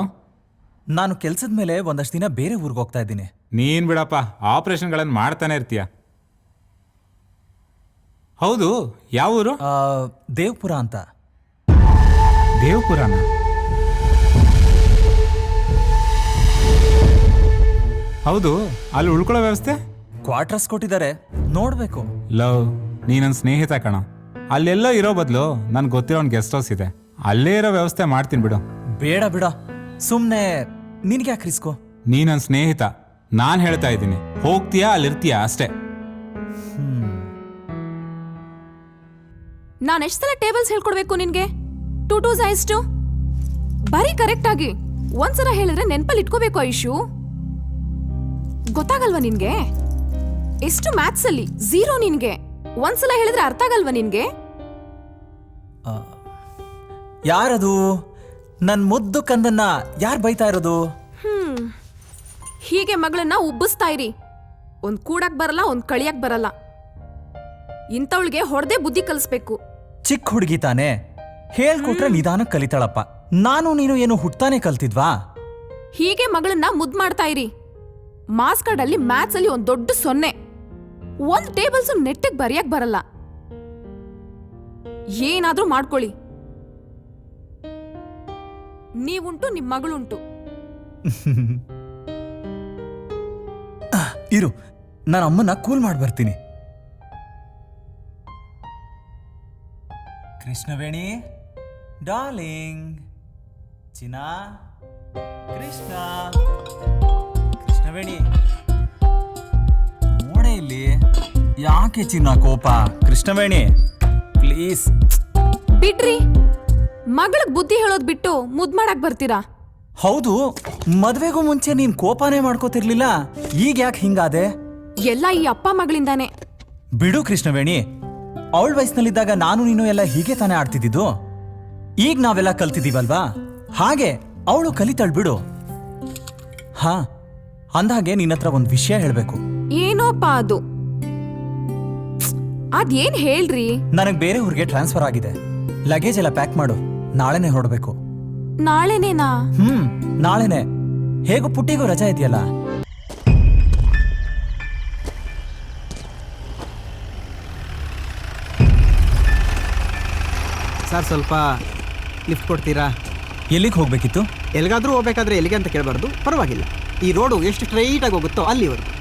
ನಾನು ಕೆಲ್ಸದ ಮೇಲೆ ಒಂದಷ್ಟು ದಿನ ಬೇರೆ ಊರಿಗೆ ಹೋಗ್ತಾ ಇದ್ದೀನಿ. ನೀನ್ ಬಿಡಪ್ಪ, ಆಪರೇಷನ್ಗಳನ್ನು ಮಾಡ್ತಾನೆ ಇರ್ತೀಯ. ಹೌದು, ಯಾವ ಊರು? ದೇವ್ಪುರ ಅಂತ. ದೇವ್ಪುರನ? ಹೌದು, ಅಲ್ಲಿ ಉಳ್ಕೊಳ್ಳೋ ವ್ಯವಸ್ಥೆ? ಕ್ವಾರ್ಟರ್ಸ್ ಕೊಟ್ಟಿದ್ದಾರೆ, ನೋಡ್ಬೇಕು. ಲವ್, ನೀ ನನ್ನ ಸ್ನೇಹಿತ ಕಣ. ಅಲ್ಲೆಲ್ಲೋ ಇರೋ ಬದಲು ನನ್ಗೆ ಗೊತ್ತಿರೋ ಒಂದು ಗೆಸ್ಟ್ ಹೌಸ್ ಇದೆ, ಅಲ್ಲೇ ಇರೋ ವ್ಯವಸ್ಥೆ ಮಾಡ್ತೀನಿ ಬಿಡು. ಬೇಡ ಬಿಡ, ಸುಮ್ನೆ ನಿನ್ಗೆ ಯಾಕೆ ರಿಸ್ಕೋ? ನೀ ನನ್ನ ಸ್ನೇಹಿತ, ನಾನು ಹೇಳ್ತಾ ಇದ್ದೀನಿ. ಹೋಗ್ತೀಯಾ, ಅಲ್ಲಿರ್ತೀಯಾ ಅಷ್ಟೇ. ನಾನು ಎಷ್ಟು ಸಲ ಟೇಬಲ್ಸ್ ಹೇಳ್ಕೊಡ್ಬೇಕು ನಿನ್ಗೆ? 2 2 ಎಷ್ಟು? ಬರೀ ಕರೆಕ್ಟ್ ಆಗಿ ಒಂದ್ಸಲ ಹೇಳಿದ್ರೆ ನೆನ್ಪಲ್ಲಿ ಇಟ್ಕೋಬೇಕು. ಐಶು, ಗೊತ್ತಾಗಲ್ವಾ ನಿನ್ಗೆ? ಎಷ್ಟು ಮ್ಯಾಥ್ಸ್ ಅಲ್ಲಿ 0 ನಿನ್ಗೆ. ಒಂದ್ಸಲ ಹೇಳಿದ್ರೆ ಅರ್ಥ ಆಗಲ್ವಾ ನಿನ್ಗೆ? ಯಾರದು? ನನ್ ಮುದ್ದು ಕಂದನ್ನ ಯಾರು ಬೈತಾ ಇರೋದು? ಹೀಗೆ ಮಗಳನ್ನ ಉಬ್ಬಿಸ್ತಾ ಇರಿ. ಒಂದ್ ಕೂಡಕ್ ಬರಲ್ಲ, ಒಂದ್ ಕಳಿಯಕ್ ಬರಲ್ಲ. ಇಂಥವಳಿಗೆ ಹೊಡೆದೇ ಬುದ್ಧಿ ಕಲಿಸ್ಬೇಕು. ಚಿಕ್ಕ ಹುಡುಗಿ ತಾನೆ, ಹೇಳ್ಕೊಟ್ರೆ ನಿಧಾನ ಕಲಿತಾಳಪ್ಪ. ನಾನು ನೀನು ಏನು ಹುಟ್ಟಾನೆ ಕಲ್ತಿದ್ವಾ? ಹೀಗೆ ಮಗಳನ್ನ ಮುದ್ ಮಾಡ್ತಾ ಇರಿ. ಮಾಸ್ ಕಾರ್ಡ್ ಅಲ್ಲಿ ಮ್ಯಾಥ್ಸ್ ಅಲ್ಲಿ ಒಂದ್ ದೊಡ್ಡ 0. ಒಂದ್ ಟೇಬಲ್ಸ್ ನೆಟ್ಟಿಗೆ ಬರೆಯಕ್ ಬರಲ್ಲ. ಏನಾದ್ರೂ ಮಾಡ್ಕೊಳ್ಳಿ. ನೀವುಂಟು, ನಿಮ್ ಮಗಳುಂಟು. ಇರು, ನಾನು ಅಮ್ಮನ್ನ ಕೂಲ್ ಮಾಡಿ ಬರ್ತೀನಿ. ಕೃಷ್ಣವೇಣಿ ಡಾರ್ಲಿಂಗ್, ಚಿನ್ನ, ಕೃಷ್ಣವೇಣಿ ನೋಡೇ ಇಲ್ಲಿ. ಯಾಕೆ ಚಿನ್ನ ಕೋಪ? ಕೃಷ್ಣವೇಣಿ ಪ್ಲೀಸ್ ಬಿಡ್ರಿ. ಮಗಳಗ್ ಬುದ್ಧಿ ಹೇಳೋದ್ ಬಿಟ್ಟು ಮುದ್ ಮಾಡಕ್ ಬರ್ತೀರಾ? ಹೌದು, ಮದ್ವೆಗೂ ಮುಂಚೆ ನೀನ್ ಕೋಪನೇ ಮಾಡ್ಕೋತಿರ್ಲಿಲ್ಲ, ಈಗ ಯಾಕೆ ಹಿಂಗಾದೆ? ಎಲ್ಲ ಈ ಅಪ್ಪ ಮಗಳಿಂದಾನೆ. ಬಿಡು ಕೃಷ್ಣವೇಣಿ, ಅವಳ ವಯಸ್ಸಿನಲ್ಲಿದ್ದಾಗ ನಾನು ನೀನು ಎಲ್ಲ ಹೀಗೆ ತಾನೇ ಆಡ್ತಿದ್ದಿದ್ದು. ಈಗ ನಾವೆಲ್ಲ ಕಲ್ತಿದ್ದೀವಲ್ವಾ, ಹಾಗೆ ಅವಳು ಕಲಿತಾಳ್ ಬಿಡು. ಹಾ, ಅಂದಾಗೆ ನಿನ್ನತ್ರ ಒಂದ್ ವಿಷಯ ಹೇಳ್ಬೇಕು. ಏನೋಪ್ಪ ಅದು? ಅದೇನ್ ಹೇಳ್ರಿ? ನನಗ್ ಬೇರೆ ಊರಿಗೆ ಟ್ರಾನ್ಸ್ಫರ್ ಆಗಿದೆ. ಲಗೇಜ್ ಎಲ್ಲ ಪ್ಯಾಕ್ ಮಾಡು, ನಾಳೆನೆ ಹೊರಡ್ಬೇಕು. ನಾಳೆನೇನಾ? ನಾಳೆನೆ. ಹೇಗೂ ಪುಟ್ಟಿಗೂ ರಜಾ ಇದೆಯಲ್ಲ. ಸರ್ ಸ್ವಲ್ಪ ಲಿಫ್ಟ್ ಕೊಡ್ತೀರಾ? ಎಲ್ಲಿಗೆ ಹೋಗ್ಬೇಕಿತ್ತು? ಎಲ್ಲಿಗಾದ್ರೂ ಹೋಗ್ಬೇಕಾದ್ರೆ ಎಲ್ಲಿಗೆ ಅಂತ ಕೇಳಬಾರ್ದು, ಪರವಾಗಿಲ್ಲ. ಈ ರೋಡು ಎಷ್ಟು ಸ್ಟ್ರೈಟಾಗಿ ಹೋಗುತ್ತೋ ಅಲ್ಲಿವರೆಗೂ.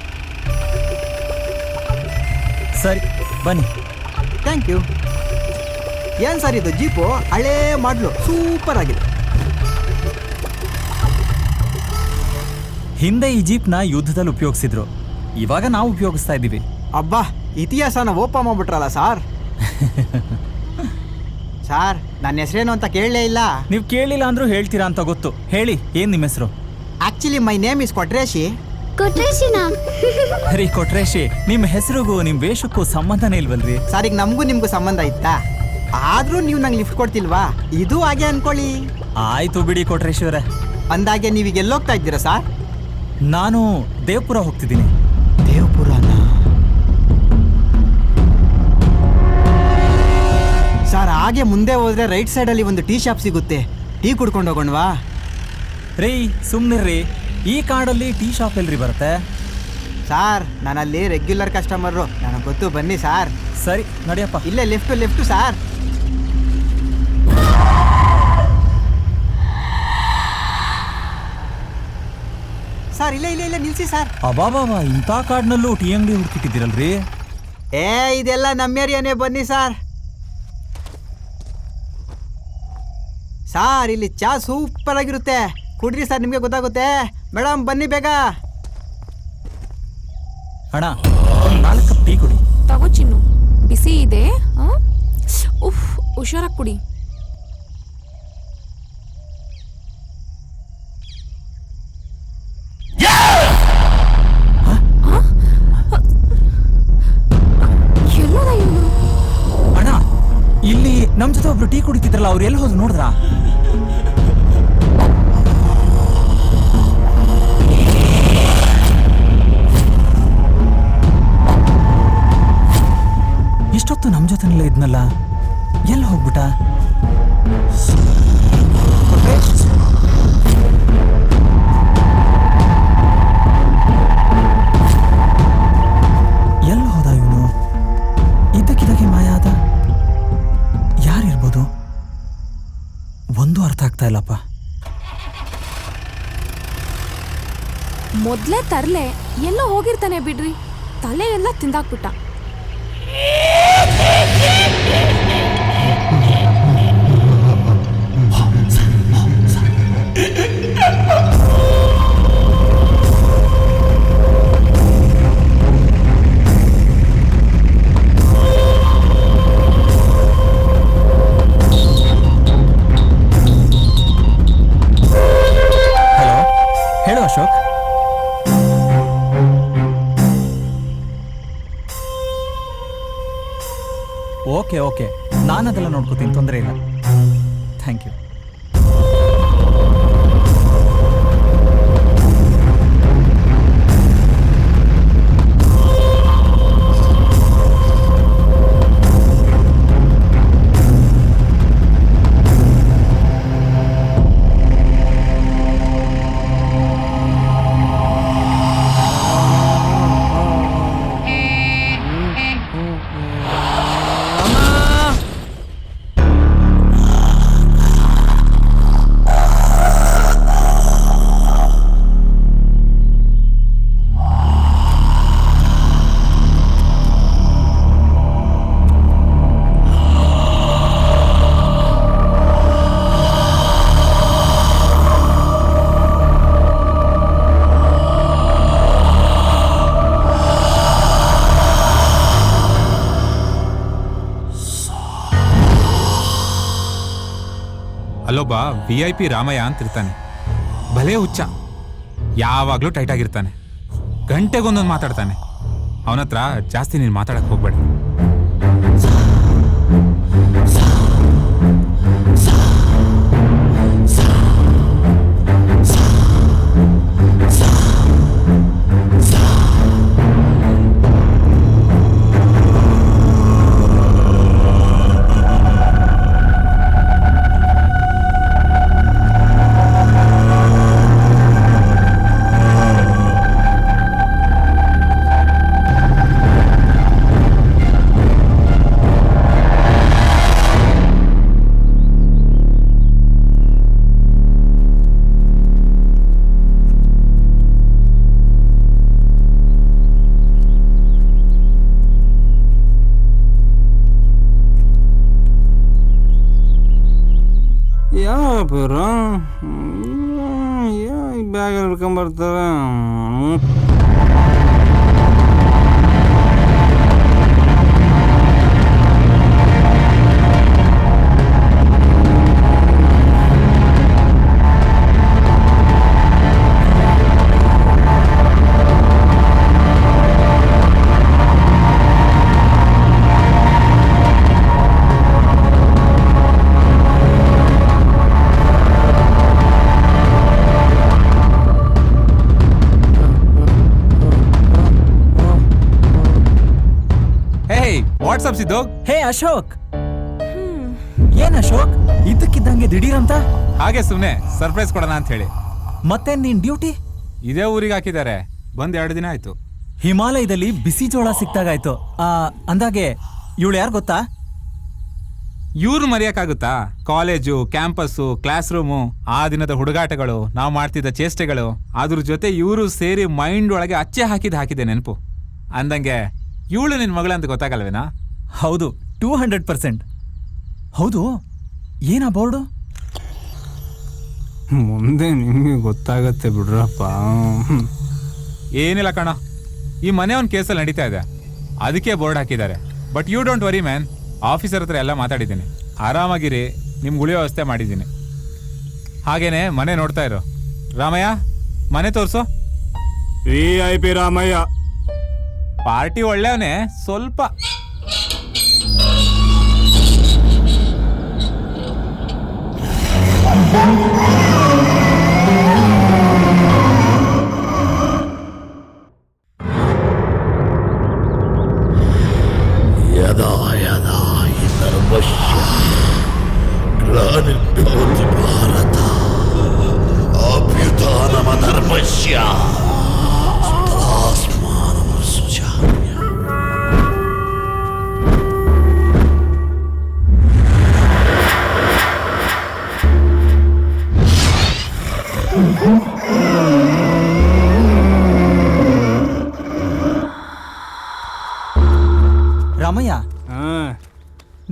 ಸರಿ ಬನ್ನಿ. Thank you. ಏನು ಸರ್ ಇದು ಜೀಪು ಹಳೇ ಮಾಡಲು ಸೂಪರ್ ಆಗಿದೆ. ಹಿಂದೆ ಈ ಜೀಪ್ನ ಯುದ್ಧದಲ್ಲಿ ಉಪಯೋಗಿಸಿದ್ರು, ಇವಾಗ ನಾವು ಉಪಯೋಗಿಸ್ತಾ ಇದ್ದೀವಿ. ಅಬ್ಬಾ, ಇತಿಹಾಸನ ಓಪ ಮಾಡ್ಬಿಟ್ರಲ್ಲ ಸಾರ್. ಸಾರ್ ನನ್ನ ಹೆಸರೇನು ಅಂತ ಕೇಳಲೇ ಇಲ್ಲ. ನೀವು ಕೇಳಿಲ್ಲ ಅಂದ್ರೂ ಹೇಳ್ತೀರಾ ಅಂತ ಗೊತ್ತು. ಹೇಳಿ, ಏನ್ ನಿಮ್ಮ ಹೆಸರು? Actually my name is Kotreshi. ಕೊಟ್ರೇಶಿನಾ? ರೀ ಕೊಟ್ರೇಶಿ, ನಿಮ್ಮ ಹೆಸರಿಗೂ ನಿಮ್ಮ ವೇಷಕ್ಕೂ ಸಂಬಂಧನೇ ಇಲ್ವಲ್ರಿ? ಸರ್ ಈಗ ನಮಗೂ ನಿಮ್ಗೂ ಸಂಬಂಧ ಇತ್ತಾ? ಆದ್ರೂ ನೀವು ನಂಗೆ ಲಿಫ್ಟ್ ಕೊಡ್ತಿಲ್ವಾ? ಇದು ಹಾಗೆ ಅನ್ಕೊಳ್ಳಿ. ಆಯ್ತು ಬಿಡಿ ಕೊಟ್ರೇಶಿ ಅವರೇ. ಅಂದಾಗೆ ನೀವೀಗ ಎಲ್ಲೋಗ್ತಾ ಇದ್ದೀರಾ ಸರ್? ನಾನು ದೇವಪುರ ಹೋಗ್ತಿದ್ದೀನಿ. ದೇವಪುರನ? ಸರ್ ಹಾಗೆ ಮುಂದೆ ಹೋದ್ರೆ ರೈಟ್ ಸೈಡಲ್ಲಿ ಒಂದು ಟೀ ಶಾಪ್ ಸಿಗುತ್ತೆ, ಟೀ ಕುಡ್ಕೊಂಡು ಹೋಗೋಣವಾ? ರೀ ಸುಮ್ಮನಿರ್ರಿ, ಈ ಕಾಡಲ್ಲಿ ಟೀ ಶಾಪ್ ಎಲ್ರಿ ಬರುತ್ತೆ? ಸಾರ್ ನಾನಲ್ಲಿ ರೆಗ್ಯುಲರ್ ಕಸ್ಟಮರು, ನನಗೆ ಗೊತ್ತು, ಬನ್ನಿ ಸಾರ್. ಸರಿ ನಡಿಯಪ್ಪ. ಇಲ್ಲೇ ಲೆಫ್ಟು ಸಾರ್. ಸರ್ ಇಲ್ಲ ನಿಲ್ಸಿ ಸರ್. ಅಬಾಬಾಬಾ, ಇಂಥ ಕಾಡ್ನಲ್ಲೂ ಟೀ ಅಂಗಡಿ ಹುಡುಕಿಟ್ಟಿದ್ದೀರಲ್ರಿ? ಇದೆಲ್ಲ ನಮ್ಮ ಏರಿಯಾನೇ, ಬನ್ನಿ ಸಾರ್. ಸಾರ್ ಇಲ್ಲಿ ಚಾ ಸೂಪರ್ ಆಗಿರುತ್ತೆ, ಕುಡ್ರಿ ಸರ್, ನಿಮಗೆ ಗೊತ್ತಾಗುತ್ತೆ. ಮೇಡಮ್ ಬನ್ನಿ ಬೇಗ. ಅಣ್ಣ 4 ಕಪ್ ಟೀ ಕುಡಿ. ತಗೋ ಚಿನ್ನು, ಬಿಸಿ ಇದೆ. ಉಫ್, ಹುಷಾರಾಗಿ ಕುಡಿ. ಅಣ್ಣ, ಇಲ್ಲಿ ನಮ್ ಜೊತೆ ಒಬ್ರು ಟೀ ಕುಡಿತಿದ್ರಲ್ಲ, ಅವ್ರು ಎಲ್ಲಿ ಹೋದ್ರು ನೋಡಿದ್ರಾ? ಇಷ್ಟೊತ್ತು ನಮ್ ಜೊತೆನಲ್ಲೇ ಇದ್ನಲ್ಲ, ಎಲ್ಲಿ ಹೋಗ್ಬಿಟ್ಟ? ಎಲ್ಲಿ ಹೋದ ಇವನು? ಇದ್ದಕ್ಕಿದ್ದಾಗೆ ಮಾಯ ಆದ. ಯಾರಿರ್ಬೋದು? ಒಂದು ಅರ್ಥ ಆಗ್ತಾ ಇಲ್ಲಪ್ಪ. ಮೊದ್ಲೇ ತರ್ಲೆ ಎಲ್ಲೋ ಹೋಗಿರ್ತಾನೆ ಬಿಡ್ರಿ, ತಲೆ ಎಲ್ಲ ತಿಂದಾಕ್ಬಿಟ್ಟ. ಹಲೋ, ಹೇಳು ಅಶೋಕ್. ಓಕೆ, ನಾನು ಅದೆಲ್ಲ ನೋಡ್ಕೋತೀನಿ, ತೊಂದರೆ ಇಲ್ಲ. Thank you. ಅಲ್ಲೊಬ್ಬ VIP ರಾಮಯ್ಯ ಅಂತಿರ್ತಾನೆ, ಭಲೇ ಹುಚ್ಚ, ಯಾವಾಗಲೂ ಟೈಟ್ ಆಗಿರ್ತಾನೆ, ಗಂಟೆಗೊಂದೊಂದು ಮಾತಾಡ್ತಾನೆ. ಅವನ ಹತ್ರ ಜಾಸ್ತಿ ನೀನು ಮಾತಾಡಕ್ಕೆ ಹೋಗ್ಬೇಡ. ಬ್ಯಾಗ್ ಹಿಡ್ಕೊಂಬರ್ತಾರೆ. ವಾಟ್ಸಪ್ ಸಿದ್ದು. ಹೇ ಅಶೋಕ್, ಏನ್ ಅಶೋಕ್ ಇದ್ದಕ್ಕಿದ್ದಂಗೆ ದಿಢೀರಂತ? ಹಾಗೆ ಸುಮ್ನೆ ಸರ್ಪ್ರೈಸ್ ಕೊಡೋಣ ಅಂತ ಹೇಳಿ. ಮತ್ತೆ ನಿನ್ ಡ್ಯೂಟಿ ಇದೇ ಊರಿಗೆ ಹಾಕಿದ್ದಾರೆ, ಬಂದ್ 2 ದಿನ ಆಯ್ತು. ಹಿಮಾಲಯದಲ್ಲಿ ಬಿಸಿ ಜೋಳ ಸಿಕ್ತಾಗಾಯ್ತು. ಅಂದಾಗೆ ಇವಳು ಯಾರು ಗೊತ್ತಾ? ಇವ್ರು ಮರೆಯಕ್ಕಾಗುತ್ತಾ? ಕಾಲೇಜು, ಕ್ಯಾಂಪಸ್ಸು, ಕ್ಲಾಸ್ ರೂಮು, ಆ ದಿನದ ಹುಡುಗಾಟಗಳು, ನಾವು ಮಾಡ್ತಿದ್ದ ಚೇಷ್ಟೆಗಳು, ಅದ್ರ ಜೊತೆ ಇವರು ಸೇರಿ ಮೈಂಡ್ ಒಳಗೆ ಅಚ್ಚೆ ಹಾಕಿದೆ ನೆನಪು. ಅಂದಂಗೆ ಇವಳು ನಿನ್ ಮಗಳಂತ ಗೊತ್ತಾಗಲ್ವೇನಾ? ಹೌದು, 200%. ಹೌದು, ಏನಾ ಬೋರ್ಡು? ಮುಂದೆ ನಿಮಗೆ ಗೊತ್ತಾಗತ್ತೆ ಬಿಡ್ರಪ್ಪ. ಏನಿಲ್ಲ ಕಣ, ಈ ಮನೆ ಒಂದು ಕೇಸಲ್ಲಿ ನಡೀತಾ ಇದೆ, ಅದಕ್ಕೆ ಬೋರ್ಡ್ ಹಾಕಿದ್ದಾರೆ. But you don't worry man, officer ಹತ್ರ ಎಲ್ಲ ಮಾತಾಡಿದ್ದೀನಿ, ಆರಾಮಾಗಿರಿ, ನಿಮ್ಗೆ ಉಳಿಯೋ ವ್ಯವಸ್ಥೆ ಮಾಡಿದ್ದೀನಿ. ಹಾಗೇನೆ ಮನೆ ನೋಡ್ತಾ ಇರೋ. ರಾಮಯ್ಯ, ಮನೆ ತೋರಿಸು. VIP ರಾಮಯ್ಯ. ಪಾರ್ಟಿ ಒಳ್ಳೆಯವನೇ, ಸ್ವಲ್ಪ ಯದಾ ಯದಾ ಹಿ ಧರ್ಮಸ್ಯ ಗ್ಲಾನಿರ್ಭವತಿ ಭಾರತ ಅಭ್ಯುತ್ಥಾನಮಧರ್ಮಸ್ಯ ತದಾಸ್ಮಾನಂ ಸೃಜಾಮ್ಯ. ರಾಮಯ್ಯ,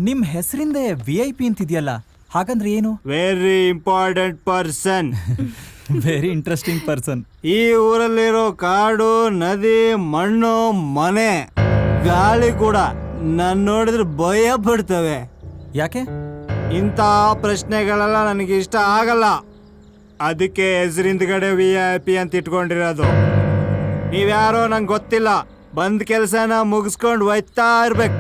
ನಿಮ್ ಹೆಸರಿಂದ VIP ಅಂತಿದ್ಯಲ್ಲ, ಹಾಗಂದ್ರೆ ಏನು? Very important person. Very interesting person. ಈ ಊರಲ್ಲಿರೋ ಕಾಡು, ನದಿ, ಮಣ್ಣು, ಮನೆ, ಗಾಳಿ ಕೂಡ ನಾನು ನೋಡಿದ್ರೆ ಭಯ ಪಡ್ತವೆ. ಯಾಕೆ? ಇಂಥ ಪ್ರಶ್ನೆಗಳೆಲ್ಲ ನನಗೆ ಇಷ್ಟ ಆಗಲ್ಲ. ಅದಕ್ಕೆ ಹೆಸರಿಂದಗಡೆ VIP ಅಂತ ಇಟ್ಕೊಂಡಿರೋದು. ನೀವ್ಯಾರೋ ನಂಗೆ ಗೊತ್ತಿಲ್ಲ, ಬಂದ್ ಕೆಲಸನ ಮುಗಿಸ್ಕೊಂಡು ಹೋಯ್ತಾ ಇರ್ಬೇಕು.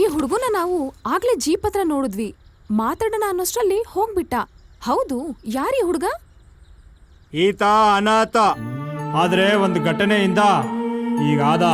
ಈ ಹುಡುಗನ ನಾವು ಆಗ್ಲೇ ಜೀಪ್ ಹತ್ರ ನೋಡಿದ್ವಿ, ಮಾತಾಡೋಣ ಅನ್ನೋಷ್ಟ್ರಲ್ಲಿ ಹೋಗ್ಬಿಟ್ಟ. ಹೌದು, ಯಾರೀ ಹುಡುಗ? ಈತ ಅನಾಥ, ಆದ್ರೆ ಒಂದು ಘಟನೆಯಿಂದ ಈಗಾದ.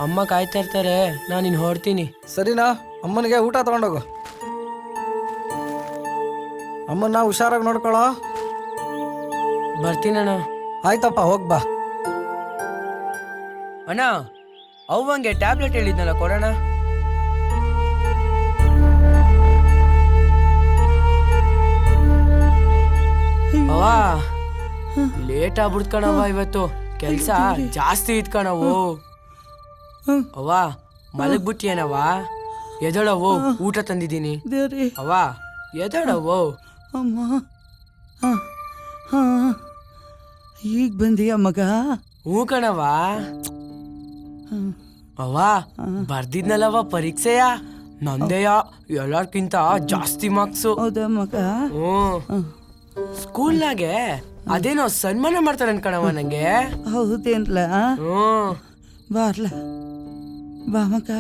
ಅಮ್ಮ ಕಾಯ್ತಾ ಇರ್ತಾರೆ, ನಾನು ಇನ್ನು ಹೊರಡ್ತೀನಿ. ಸರಿನಾ? ಅಮ್ಮನಿಗೆ ಊಟ ತಗೊಂಡೋಗು. ಅಮ್ಮನ್ನ ಹುಷಾರಾಗಿ ನೋಡ್ಕೊಳ್ಳೋ. ಬರ್ತೀನಣ್ಣ. ಆಯ್ತಪ್ಪ, ಹೋಗ್ಬಾ. ಅಣ್ಣ, ಅವ್ವಂಗೆ ಟ್ಯಾಬ್ಲೆಟ್ ಹೇಳಿದ್ನಲ್ಲ, ಕೊಡೋಣ. ಅವ್ವ, ಲೇಟ್ ಆಗ್ಬಿಡ್ತು ಕಣವ್ವ, ಇವತ್ತು ಕೆಲ್ಸ ಜಾಸ್ತಿ ಇತ್ತು ಕಣವು. ಅವ್ವ, ಮಲಗ್ಬಿಟ್ಟಿಯೇನವ್ವ? ಎದಳವು, ಊಟ ತಂದಿದ್ದೀನಿ. ಅವ್ವ, ಎದಳವು. ಅಮ್ಮ, ಈಗ ಬಂದಿಯ ಮಗ? ಹ್ಞೂ ಕಣವ್ವ. ಅವ್ವ, ಬರ್ದಿದ್ನಲ್ಲವ್ವ ಪರೀಕ್ಷೆಯ, ನಂದೆಯ ಎಲ್ಲಾರ್ಕಿಂತ ಜಾಸ್ತಿ ಮಾರ್ಕ್ಸು. ಹೌದಾ ಮಗ? ಹ್ಞೂ. ಸ್ಕೂಲ್ನಾಗೆ ಅದೇನೋ ಸನ್ಮಾನ ಮಾಡ್ತಾರೆ ಅನ್ಕಣವ ನಂಗೆ. ಹೌದೇನ್ಲ ಬಾರ್ಲ ಬಾ ಮಗ.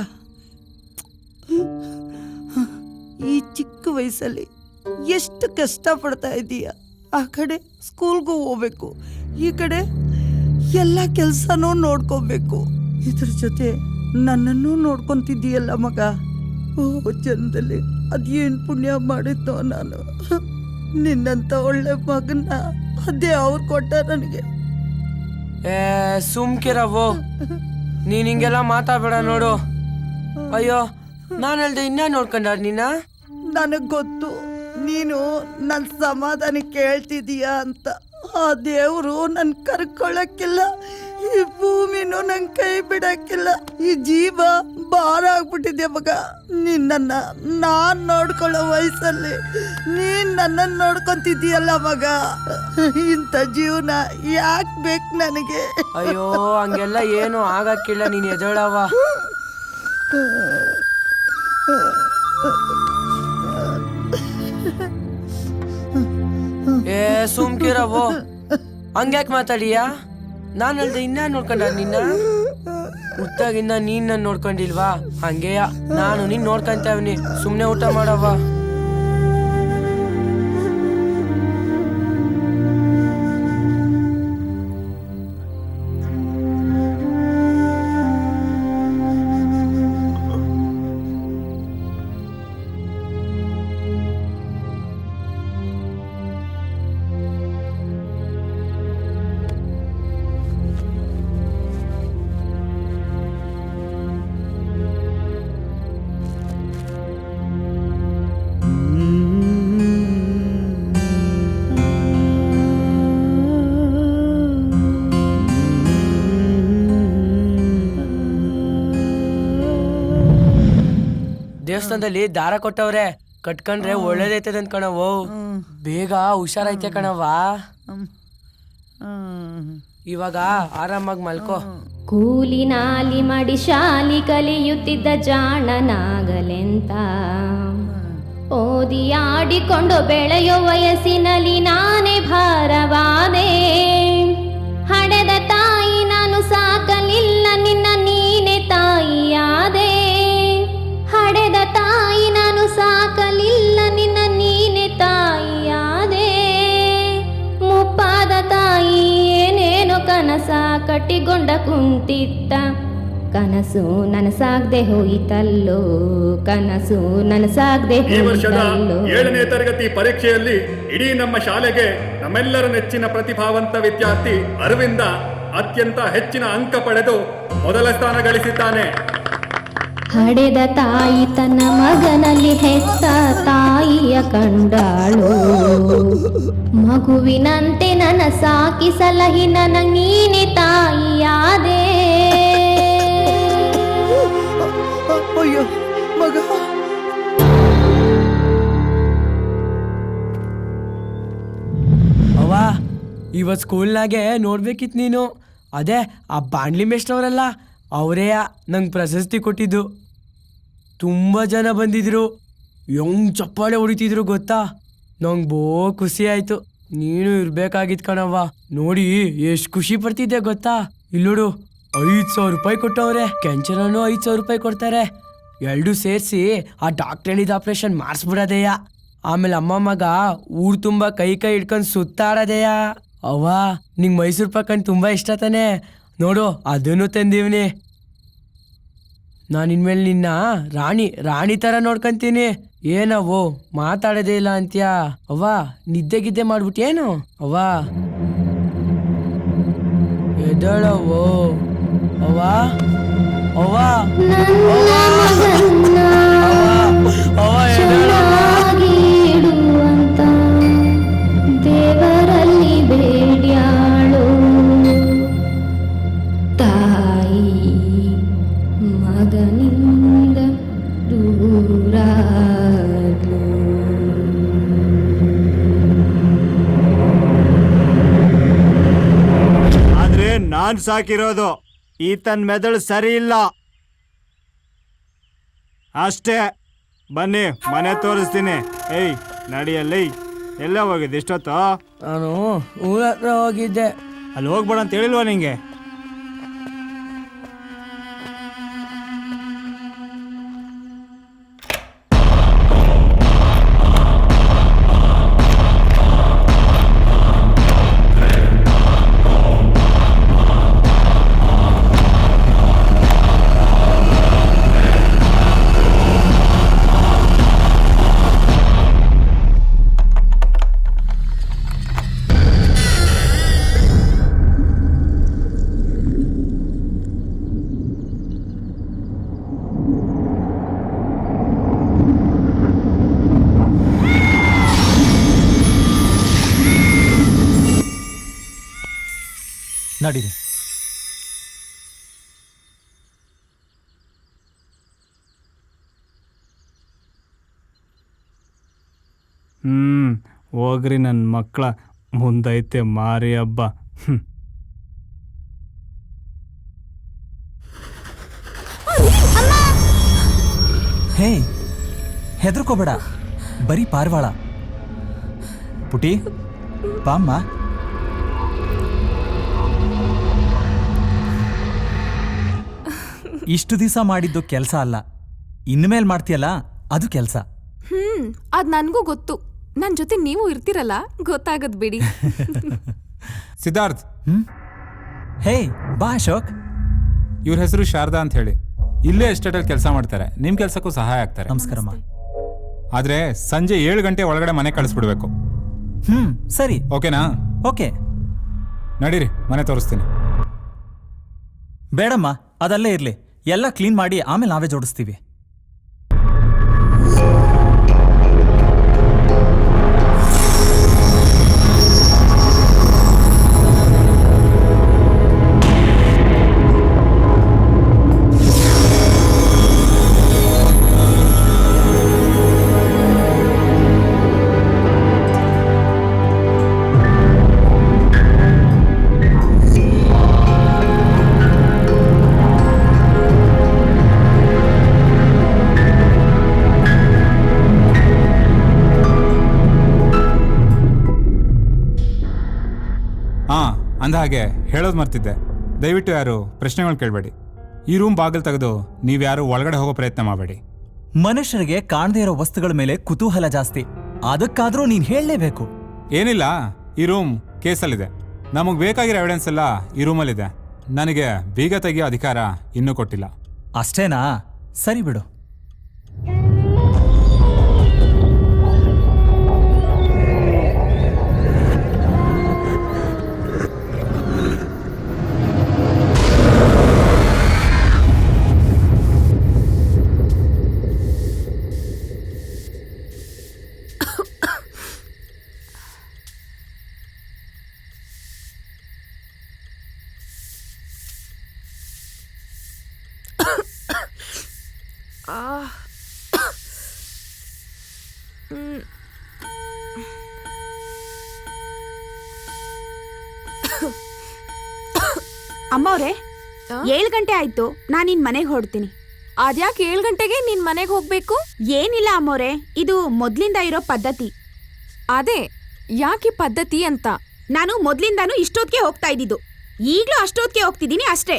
ಈ ಚಿಕ್ಕ ವಯಸ್ಸಲ್ಲಿ ಎಷ್ಟು ಕಷ್ಟ ಪಡ್ತಾ ಇದೀಯ. ಆ ಕಡೆ ಸ್ಕೂಲ್ಗೂ ಹೋಗ್ಬೇಕು, ಈ ಕಡೆ ಎಲ್ಲ ಕೆಲಸನೂ ನೋಡ್ಕೋಬೇಕು, ಇದ್ರ ಜೊತೆ ನನ್ನನ್ನು ನೋಡ್ಕೊಂತಿದ್ದೀಯಲ್ಲ ಮಗ. ಓ ಜನ್ಮದಲ್ಲಿ ಅದೇನು ಪುಣ್ಯ ಮಾಡಿದ್ದೋ ನಾನು. ನಿನ್ನಂತ ಒಳ್ಳೆ ಮಗನ್ನ ಅದೇ ಅವ್ರು ಕೊಟ್ಟ ನನಗೆ. ಸುಮ್ಕಿರವು, ನೀನ್ ಹಿಂಗೆಲ್ಲ ಮಾತಾಡ್ಬೇಡ ನೋಡು. ಅಯ್ಯೋ, ನಾನು ಹೇಳ್ದೆ ಇನ್ನ ನೋಡ್ಕೊಂಡ ನೀನ. ನನಗ್ ಗೊತ್ತು ನೀನು ನನ್ನ ಸಮಾಧಾನ ಕೇಳ್ತಿದೀಯ ಅಂತ. ಆ ದೇವ್ರು ನನ್ ಕರ್ಕೊಳಕ್ಕಿಲ್ಲ, ಈ ಭೂಮಿನೂ ನನ್ ಕೈ ಬಿಡಕ್ಕಿಲ್ಲ. ಈ ಜೀವ ಭಾರ ಆಗ್ಬಿಟ್ಟಿದೆ ಮಗ. ನಿನ್ನನ್ನ ನಾನ್ ನೋಡ್ಕೊಳ್ಳೋ ವಯಸ್ಸಲ್ಲಿ ನೀನ್ ನನ್ನನ್ನು ನೋಡ್ಕೊಂತಿದ್ದೀಯಲ್ಲ ಮಗ. ಇಂಥ ಜೀವನ ಯಾಕೆ ಬೇಕು ನನಗೆ? ಅಯ್ಯೋ, ಹಂಗೆಲ್ಲ ಏನು ಆಗಕ್ಕಿಲ್ಲ, ನೀನ್ ಎದಳವ. ಸುಮ್ಕಿರವು, ಹಂಗ್ಯಾಕ್ ಮಾತಾಡಿಯಾ? ನಾನು ಅಲ್ದೆ ಇನ್ನ ನೋಡ್ಕೊಂಡ ನಿನ್ನ. ಹುಟ್ಟಾಗಿಂದ ನೀನ್ ನನ್ನ ನೋಡ್ಕೊಂಡಿಲ್ವಾ? ಹಂಗೆಯ ನಾನು ನೀನ್ ನೋಡ್ಕೊಂತವ್ನಿ. ಸುಮ್ನೆ ಊಟ ಮಾಡವ. ದೇವಸ್ಥಾನದಲ್ಲಿ ದಾರ ಕೊಟ್ಟವ್ರೆ, ಕಟ್ಕೊಂಡ್ರೆ ಒಳ್ಳೇದೈತದ ಕಣವು. ಬೇಗ ಹುಷಾರೈತೆ ಕಣವ. ಇವಾಗ ಆರಾಮಾಗಿ ಮಲ್ಕೋ. ಕೂಲಿ ನಾಲಿ ಮಾಡಿ ಶಾಲಿ ಕಲಿಯುತ್ತಿದ್ದ ಜಾಣನಾಗಲೆಂತ, ಓದಿ ಆಡಿಕೊಂಡು ಬೆಳೆಯೋ ವಯಸ್ಸಿನಲ್ಲಿ ನಾನೇ ಭಾರವಾದೆ. ಹಡೆದ ತಾಯಿ ನಾನು ಸಾಕಲಿಲ್ಲ, ನಿನ್ನ ನೀನೆ ತಾಯಿಯಾದೆ. ಹಡೆದ ತಾಯಿ ನಾನು ಸಾಕಲಿಲ್ಲ, ನಿನ್ನ ನೀನೆ ತಾಯಿಯಾದೆ. ಮುಪ್ಪಾದ ತಾಯಿ ಏನೇನೋ ಕನಸ ಕಟ್ಟಿಕೊಂಡ ಕುಂತಿತ್ತ, ಕನಸು ನನಸಾಗದೆ ಹೋಯಿತಲ್ಲೋ, ಕನಸು ನನಸಾಗದೆ ಹೋಯಿತಲ್ಲೋ. 7ನೇ ತರಗತಿ ಪರೀಕ್ಷೆಯಲ್ಲಿ ಇಡೀ ನಮ್ಮ ಶಾಲೆಗೆ ನಮ್ಮೆಲ್ಲರ ನೆಚ್ಚಿನ ಪ್ರತಿಭಾವಂತ ವಿದ್ಯಾರ್ಥಿ ಅರವಿಂದ ಅತ್ಯಂತ ಹೆಚ್ಚಿನ ಅಂಕ ಪಡೆದು ಮೊದಲ ಸ್ಥಾನ ಗಳಿಸಿದ್ದಾನೆ. ಹಡೆದ ತಾಯಿ ತನ್ನ ಮಗನಲ್ಲಿ ಹೆತ್ತ ತಾಯಿಯ ಕಂಡಾಳು. ಮಗುವಿನಂತೆ ನನ್ನ ಸಾಕಿ ಸಲಹಿ ನನ್ನ ನೀನೆ ತಾಯಿಯಾದೆ. ಅಯ್ಯೋ ಮಗ. ಅವ್ವ, ಇವತ್ತು ಸ್ಕೂಲ್ನಾಗೆ ನೋಡ್ಬೇಕಿತ್ತು ನೀನು. ಅದೇ ಆ ಬಾಂಡ್ಲಿ ಮೇಷ್ಟ್ರವರಲ್ಲ, ಅವರೇ ನಂಗೆ ಪ್ರಶಸ್ತಿ ಕೊಟ್ಟಿದ್ದು. ತುಂಬ ಜನ ಬಂದಿದ್ರು, ಹೆಂಗ್ ಚಪ್ಪಾಳೆ ಹೊಡಿತಿದ್ರು ಗೊತ್ತಾ? ನಂಗೆ ಬೋ ಖುಷಿ ಆಯ್ತು. ನೀನು ಇರ್ಬೇಕಾಗಿತ್ತು ಕಣವ್ವ. ನೋಡಿ ಎಷ್ಟು ಖುಷಿ ಪಡ್ತಿದ್ದೆ ಗೊತ್ತಾ? ಇಲ್ಲೋಡು, 5,000 ರೂಪಾಯಿ ಕೊಟ್ಟವ್ರೆ. ಕೆಂಚನೂ 5,000 ರೂಪಾಯಿ ಕೊಡ್ತಾರೆ. ಎರಡು ಸೇರಿಸಿ ಆ ಡಾಕ್ಟ್ರಣಿದ ಆಪ್ರೇಷನ್ ಮಾಡಿಸ್ಬಿಡೋದೆಯ. ಆಮೇಲೆ ಅಮ್ಮ ಮಗ ಊರು ತುಂಬ ಕೈ ಹಿಡ್ಕೊಂಡು ಸುತ್ತಾಡೋದೆಯ. ಅವ್ವ, ನಿಂಗೆ ಮೈಸೂರು ಪಾಕ್ ತುಂಬ ಇಷ್ಟ ತಾನೆ? ನೋಡು, ಅದನ್ನು ತಂದೀವ್ನಿ. ನಾನು ಇನ್ಮೇಲೆ ನಿನ್ನ ರಾಣಿ ಥರ ನೋಡ್ಕೊಂತೀನಿ. ಏನವ್ವ ಮಾತಾಡೋದೇ ಇಲ್ಲ ಅಂತ್ಯಾ? ಅವ್ವ, ನಿದ್ದೆ ಮಾಡ್ಬಿಟ್ಟೇನು? ಅವ್ವ ಎದಳವೋ? ಅವ್ವ ಅವ್ವ ಚೆನ್ನಾಗಿಡುವಂತ ದೇವರಲ್ಲಿ ಬೇಡ್ಯಾಳು ತಾಯಿ ಮಗನಿಂದ ದೂರಾದ್ಲು. ಆದ್ರೆ ನಾನ್ ಸಾಕಿರೋದು ಈತನ್ ಮೆದುಳು ಸರಿ ಇಲ್ಲ ಅಷ್ಟೇ. ಬನ್ನಿ ಮನೆ ತೋರಿಸ್ತೀನಿ. ಏಯ್ ನಡಿಯಲ್ಲಿ. ಎಲ್ಲ ಹೋಗಿದ್ದೆ ಇಷ್ಟೊತ್ತು? ನಾನು ಊರ ಹತ್ರ ಹೋಗಿದ್ದೆ. ಅಲ್ಲಿ ಹೋಗ್ಬೇಡ ಅಂತ ಹೇಳಿಲ್ವಾ ನಿಂಗೆ? ನಡೀರಿ. ಹೋಗ್ರಿ ನನ್ನ ಮಕ್ಕಳ, ಮುಂದೈತೆ ಮಾರಿ ಹಬ್ಬ. ಹೇ, ಹೆದರ್ಕೋಬೇಡ, ಬರೀ ಪಾರಿವಾಳ. ಪುಟಿ ಬಾಮ್ಮ. ಇಷ್ಟು ದಿವಸ ಮಾಡಿದ್ದು ಕೆಲಸ ಅಲ್ಲ, ಇನ್ಮೇಲೆ ಮಾಡ್ತೀಯಲ್ಲ ಅದು ಕೆಲಸ. ಅದ್ ನನ್ಗೂ ಗೊತ್ತು. ನನ್ ಜೊತೆ ನೀವು ಇರ್ತಿರಲ್ಲ, ಗೊತ್ತಾಗದ್ ಬಿಡಿ. ಸಿದ್ಧಾರ್ಥ್. ಹೇ ಬಾ ಅಶೋಕ್. ಇವ್ರ ಹೆಸರು ಶಾರದಾ ಅಂತ ಹೇಳಿ, ಇಲ್ಲೇ ಎಸ್ಟೇಟಲ್ಲಿ ಕೆಲಸ ಮಾಡ್ತಾರೆ. ನಿಮ್ ಕೆಲಸಕ್ಕೂ ಸಹಾಯ ಆಗ್ತಾರೆ. ನಮಸ್ಕಾರಮ್ಮ. ಆದ್ರೆ ಸಂಜೆ 7 ಗಂಟೆ ಒಳಗಡೆ ಮನೆ ಕಳಿಸ್ಬಿಡ್ಬೇಕು. ಸರಿ. ಓಕೆನಾ? ಓಕೆ. ನಡೀರಿ, ಮನೆ ತೋರಿಸ್ತೀನಿ. ಬೇಡಮ್ಮ, ಅದಲ್ಲೇ ಇರ್ಲಿ. ಎಲ್ಲ ಕ್ಲೀನ್ ಮಾಡಿ ಆಮೇಲೆ ನಾವೇ ಜೋಡಿಸ್ತೀವಿ. ಅಂದಹಾಗೆ ಹೇಳೋದು ಮರ್ತಿದ್ದೆ, ದಯವಿಟ್ಟು ಯಾರು ಪ್ರಶ್ನೆಗಳು ಕೇಳಬೇಡಿ. ಈ ರೂಮ್ ಬಾಗಿಲು ತೆಗೆದು ನೀವ್ಯಾರು ಒಳಗಡೆ ಹೋಗೋ ಪ್ರಯತ್ನ ಮಾಡಬೇಡಿ. ಮನುಷ್ಯರಿಗೆ ಕಾಣದೇ ಇರೋ ವಸ್ತುಗಳ ಮೇಲೆ ಕುತೂಹಲ ಜಾಸ್ತಿ, ಅದಕ್ಕಾದ್ರೂ ನೀನ್ ಹೇಳಲೇಬೇಕು. ಏನಿಲ್ಲ, ಈ ರೂಮ್ ಕೇಸಲ್ಲಿದೆ. ನಮಗೆ ಬೇಕಾಗಿರೋ ಎವಿಡೆನ್ಸ್ ಎಲ್ಲ ಈ ರೂಮಲ್ಲಿದೆ. ನನಗೆ ಬೀಗ ತೆಗೆಯೋ ಅಧಿಕಾರ ಇನ್ನೂ ಕೊಟ್ಟಿಲ್ಲ. ಅಷ್ಟೇನಾ? ಸರಿ ಬಿಡು. ಅಮ್ಮವ್ರೆ, 7 ಗಂಟೆ ಆಯ್ತು, ನಾನಿನ್ ಮನೆಗೆ ಹೊರಡ್ತೀನಿ. ಅದ್ಯಾಕೆ 7 ಗಂಟೆಗೆ ನಿನ್ ಮನೆಗೆ ಹೋಗ್ಬೇಕು? ಏನಿಲ್ಲ ಅಮ್ಮವ್ರೆ, ಇದು ಮೊದ್ಲಿಂದ ಇರೋ ಪದ್ಧತಿ. ಅದೇ ಯಾಕೆ ಪದ್ಧತಿ ಅಂತ? ನಾನು ಮೊದ್ಲಿಂದಾನು ಇಷ್ಟೊತ್ತಿಗೆ ಹೋಗ್ತಾ ಇದ್ದಿದ್ದು, ಈಗ್ಲೂ ಅಷ್ಟೊತ್ತಿಗೆ ಹೋಗ್ತಿದ್ದೀನಿ ಅಷ್ಟೇ.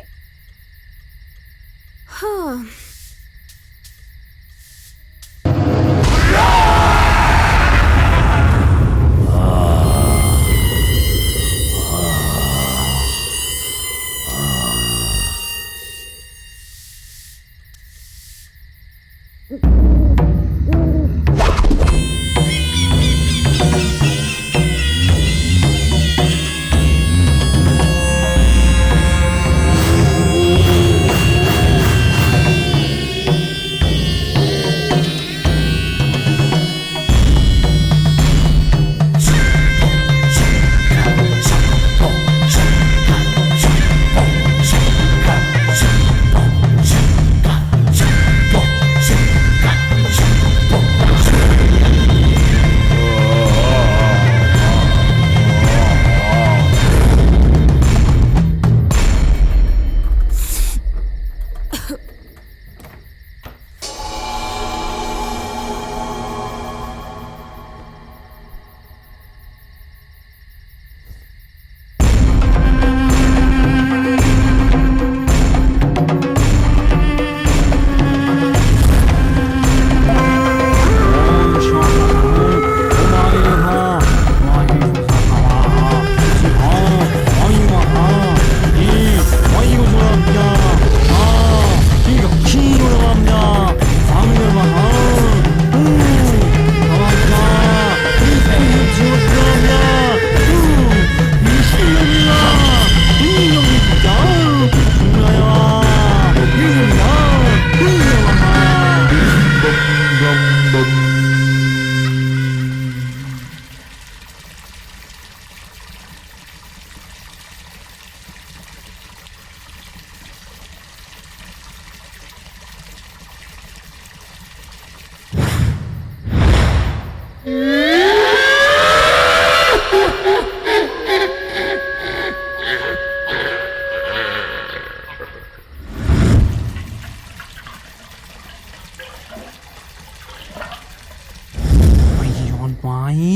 ಬಾಯಿ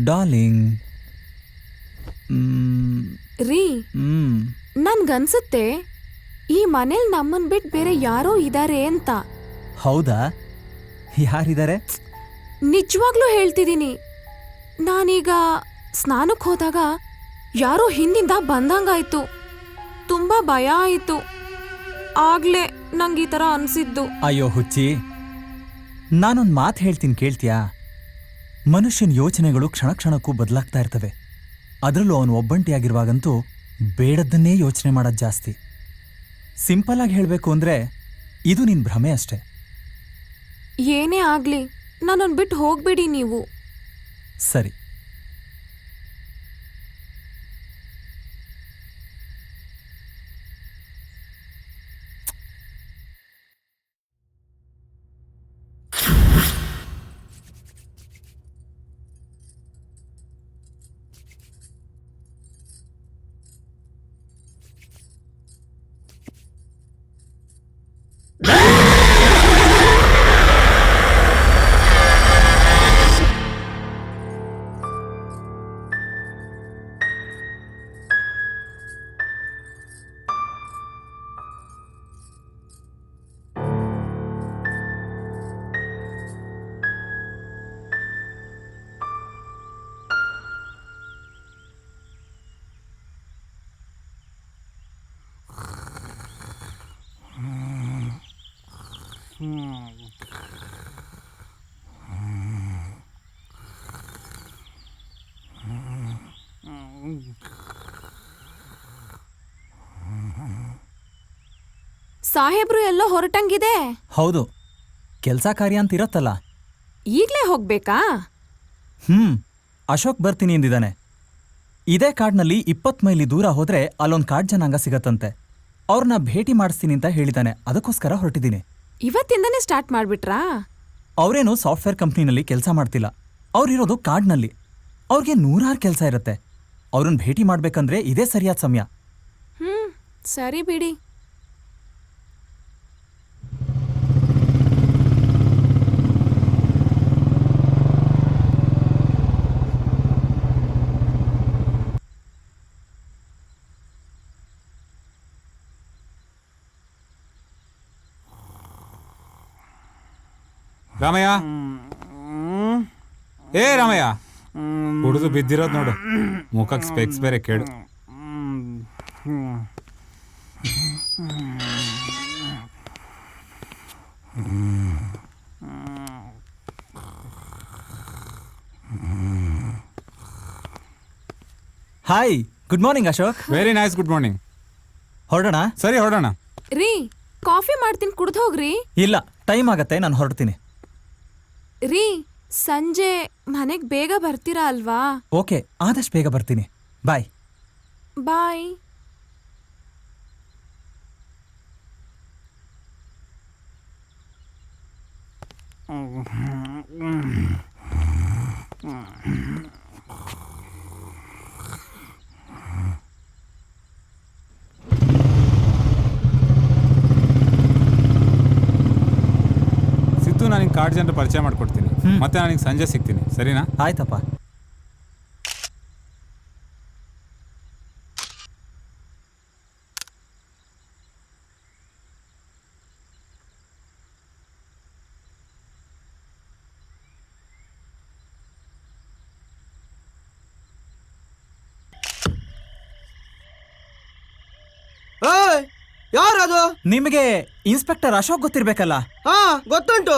ಡಾರ್ಲಿಂಗ್. ರೀ ನನ್ಗನ್ಸುತ್ತೆ ಈ ಮನೇಲಿ ನಮ್ಮನ್ ಬಿಟ್ಟು ಬೇರೆ ಯಾರೋ ಇದಾರೆ ಅಂತ. ಹೌದಾ? ಯಾರಿದ್ದಾರೆ? ನಿಜವಾಗ್ಲೂ ಹೇಳ್ತಿದ್ದೀನಿ. ನಾನೀಗ ಸ್ನಾನಕ್ಕೆ ಹೋದಾಗ ಯಾರೋ ಹಿಂದಿಂದ ಬಂದಂಗಾಯ್ತು. ತುಂಬಾ ಭಯ ಆಯಿತು. ಆಗ್ಲೇ ನಂಗೆ ಈ ಥರ ಅನ್ಸಿದ್ದು. ಅಯ್ಯೋ ಹುಚ್ಚಿ, ನಾನೊಂದು ಮಾತು ಹೇಳ್ತೀನಿ ಕೇಳ್ತೀಯಾ? ಮನುಷ್ಯನ ಯೋಚನೆಗಳು ಕ್ಷಣ ಕ್ಷಣಕ್ಕೂ ಬದಲಾಗ್ತಾ ಇರ್ತವೆ. ಅದರಲ್ಲೂ ಅವನು ಒಬ್ಬಂಟಿಯಾಗಿರುವಾಗಂತೂ ಬೇಡದ್ದನ್ನೇ ಯೋಚನೆ ಮಾಡೋದು ಜಾಸ್ತಿ. ಸಿಂಪಲ್ ಆಗಿ ಹೇಳಬೇಕು ಅಂದರೆ ಇದು ನಿನ್ನ ಭ್ರಮೆ ಅಷ್ಟೆ. ಏನೇ ಆಗ್ಲಿ ನನ್ನನ್ನು ಬಿಟ್ಟು ಹೋಗ್ಬೇಡಿ ನೀವು. ಸರಿ. ಸಾಹೇಬ್ರು ಎಲ್ಲೋ ಹೊರಟಂಗಿದೆ. ಹೌದು, ಕೆಲಸ ಕಾರ್ಯ ಅಂತ ಇರತ್ತಲ್ಲ. ಈಗ್ಲೇ ಹೋಗ್ಬೇಕಾ? ಅಶೋಕ್ ಬರ್ತೀನಿ ಎಂದಿದ್ದಾನೆ. ಇದೇ ಕಾಡ್ನಲ್ಲಿ 20 ಮೈಲಿ ದೂರ ಹೋದ್ರೆ ಅಲ್ಲೊಂದು ಕಾಡ್ ಜನಾಂಗ ಸಿಗತ್ತಂತೆ. ಅವ್ರನ್ನ ಭೇಟಿ ಮಾಡಿಸ್ತೀನಿ ಅಂತ ಹೇಳಿದ್ದಾನೆ. ಅದಕ್ಕೋಸ್ಕರ ಹೊರಟಿದ್ದೀನಿ. ಇವತ್ತಿಂದನೇ ಸ್ಟಾರ್ಟ್ ಮಾಡ್ಬಿಟ್ರಾ? ಅವರೇನು ಸಾಫ್ಟ್ವೇರ್ ಕಂಪ್ನಿನಲ್ಲಿ ಕೆಲಸ ಮಾಡ್ತಿಲ್ಲ. ಅವ್ರಿರೋದು ಕಾಡ್ನಲ್ಲಿ. ಅವ್ರಿಗೆ 100 ಕೆಲಸ ಇರುತ್ತೆ. ಅವ್ರನ್ನ ಭೇಟಿ ಮಾಡ್ಬೇಕಂದ್ರೆ ಇದೇ ಸರಿಯಾದ ಸಮಯ. ಸರಿ ಬಿಡಿ. ರಾಮಯ್ಯ, ಏ ರಾಮಯ್ಯ, ಕುಡಿದು ಬಿದ್ದಿರೋದು ನೋಡು. ಮುಖಕ್ಕೆ ಸ್ಪೆಕ್ಸ್ ಬೇರೆ ಕೇಳು. Hi, good morning Ashok. Very nice, good morning. ಹೊರಡೋಣ? ಸರಿ, ಹೊರಡೋಣ. ರೀ, ಕಾಫಿ ಮಾಡ್ತೀನಿ, ಕುಡ್ದು ಹೋಗ್ರಿ. ಇಲ್ಲ, ಟೈಮ್ ಆಗತ್ತೆ, ನಾನು ಹೊರಡ್ತೀನಿ. ರೀ, ಸಂಜೆ ಮನೆಗೆ ಬೇಗ ಬರ್ತೀರಾ ಅಲ್ವಾ? ಓಕೆ, ಆದಷ್ಟು ಬೇಗ ಬರ್ತೀನಿ. ಬಾಯ್. ಬಾಯ್. ನನಗೆ ಕಾರ್ಡ್ ಜನರು ಪರಿಚಯ ಮಾಡ್ಕೊಡ್ತೀನಿ. ಮತ್ತೆ ನನಗೆ ಸಂಜೆ ಸಿಗ್ತೀನಿ, ಸರಿನಾ? ಆಯ್ತಪ್ಪ. ಯಾರದು? ನಿಮಗೆ ಇನ್ಸ್ಪೆಕ್ಟರ್ ಅಶೋಕ್ ಗೊತ್ತಿರ್ಬೇಕಲ್ಲ? ಹಾ ಗೊತ್ತುಂಟು.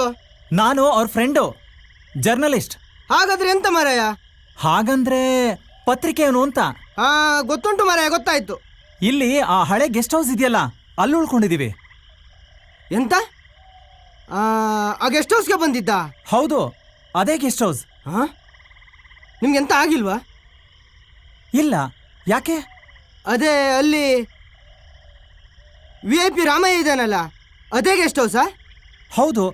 ನಾನು ಅವ್ರ ಫ್ರೆಂಡು, ಜರ್ನಲಿಸ್ಟ್. ಹಾಗಾದ್ರೆ ಎಂತ ಮಾರಾಯ? ಹಾಗಂದ್ರೆ ಪತ್ರಿಕೆಯವನು ಅಂತ. ಹಾ ಗೊತ್ತುಂಟು ಮಾರಾಯ, ಗೊತ್ತಾಯ್ತು. ಇಲ್ಲಿ ಆ ಹಳೆ ಗೆಸ್ಟ್ ಹೌಸ್ ಇದೆಯಲ್ಲ, ಅಲ್ಲಿ ಉಳ್ಕೊಂಡಿದೀವಿ. ಎಂತ? ಆ ಗೆಸ್ಟ್ ಹೌಸ್ಗೆ ಬಂದಿದ್ದ? ಹೌದು, ಅದೇ ಗೆಸ್ಟ್ ಹೌಸ್. ಹಾ ನಿಮ್ಗೆ ಎಂತ ಆಗಿಲ್ವಾ? ಇಲ್ಲ, ಯಾಕೆ? ಅದೇ ಅಲ್ಲಿ VIP ರಾಮಯ್ಯ ಇದ್ದಾನಲ್ಲ, ಅದೇ ಗೆಸ್ಟ್ ಹೌಸಾ? ಹೌದು,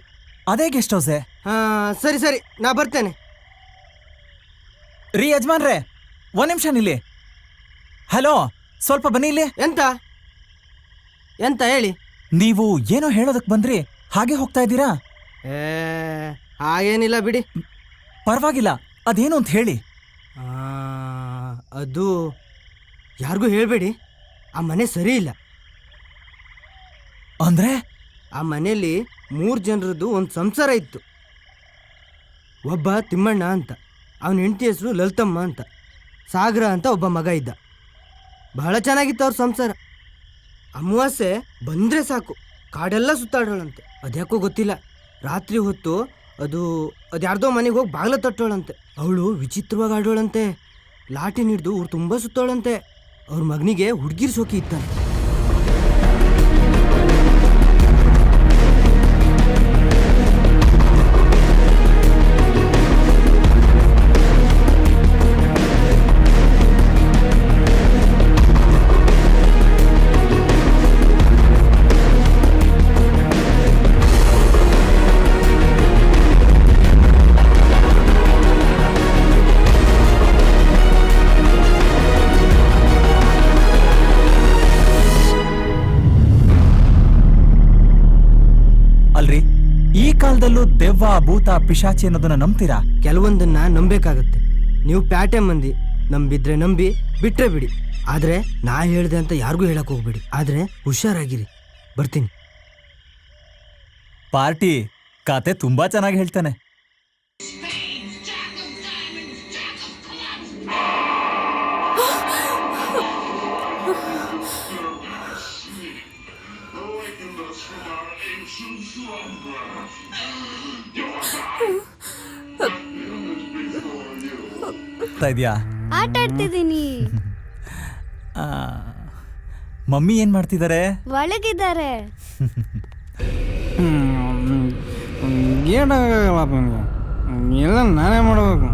ಅದೇ ಗೆಸ್ಟ್ ಹೌಸೇ. ಹಾ ಸರಿ ಸರಿ, ನಾ ಬರ್ತೇನೆ. ರೀ ಯಜಮಾನ್ರೆ, ಒಂದ್ ನಿಮಿಷ ನಿಲ್ಲಿ. ಹಲೋ, ಸ್ವಲ್ಪ ಬನ್ನಿ ಇಲ್ಲಿ. ಎಂತ ಎಂತ ಹೇಳಿ? ನೀವು ಏನೋ ಹೇಳೋದಕ್ ಬಂದ್ರಿ, ಹಾಗೆ ಹೋಗ್ತಾ ಇದ್ದೀರಾ? ಹಾಗೇನಿಲ್ಲ ಬಿಡಿ. ಪರವಾಗಿಲ್ಲ, ಅದೇನು ಅಂತ ಹೇಳಿ. ಅದು ಯಾರಿಗೂ ಹೇಳ್ಬೇಡಿ, ಆ ಮನೆ ಸರಿ ಇಲ್ಲ. ಅಂದ್ರೆ ಆ ಮನೆಯಲ್ಲಿ 3 ಜನರದ್ದು ಒಂದು ಸಂಸಾರ ಇತ್ತು. ಒಬ್ಬ ತಿಮ್ಮಣ್ಣ ಅಂತ, ಅವನ ಹೆಂಡತಿ ಹೆಸರು ಲಲಿತಮ್ಮ ಅಂತ, ಸಾಗರ ಅಂತ ಒಬ್ಬ ಮಗ ಇದ್ದ. ಬಹಳ ಚೆನ್ನಾಗಿತ್ತು ಅವ್ರ ಸಂಸಾರ. ಅಮಾವಾಸ್ಯೆ ಬಂದರೆ ಸಾಕು ಕಾಡೆಲ್ಲ ಸುತ್ತಾಡೋಳಂತೆ. ಅದ್ಯಾಕೋ ಗೊತ್ತಿಲ್ಲ, ರಾತ್ರಿ ಹೊತ್ತು ಅದು ಯಾರ್ದೋ ಮನೆಗೆ ಹೋಗಿ ಬಾಗಿಲು ತಟ್ಟೋಳಂತೆ. ಅವಳು ವಿಚಿತ್ರವಾಗಿ ಆಡೋಳಂತೆ, ಲಾಟಿ ಹಿಡಿದು ಊರು ತುಂಬ ಸುತ್ತೋಳಂತೆ. ಅವ್ರ ಮಗನಿಗೆ ಹುಡುಗಿರ್ ಸೋಕಿ ಇತ್ತಂತೆ. ಈ ಕಾಲದಲ್ಲೂ ದೆವ್ವ, ಭೂತ, ಪಿಶಾಚಿ ಅನ್ನೋದನ್ನ ನಂಬ್ತೀರಾ? ಕೆಲವೊಂದನ್ನ ನಂಬೇಕಾಗತ್ತೆ. ನೀವು ಪ್ಯಾಟೆ ಮಂದಿ, ನಂಬಿದ್ರೆ ನಂಬಿ, ಬಿಟ್ರೆ ಬಿಡಿ. ಆದ್ರೆ ನಾ ಹೇಳ್ದೆ ಅಂತ ಯಾರಿಗೂ ಹೇಳಕ್ ಹೋಗ್ಬೇಡಿ. ಆದ್ರೆ ಹುಷಾರಾಗಿರಿ. ಬರ್ತೀನಿ. ಪಾರ್ಟಿ ಕತೆ ತುಂಬಾ ಚೆನ್ನಾಗಿ ಹೇಳ್ತಾನೆ. ಇದೆಯಾ? ಆಟ ಆಡ್ತಿದ್ದೀನಿ. ಮಮ್ಮಿ ಏನ್ ಮಾಡ್ತಿದ್ದಾರೆ? ಒಳಗಿದ್ದಾರೆ. ಏನಾಗಲ್ಲ, ಎಲ್ಲ ನಾನೇ ಮಾಡಬೇಕು.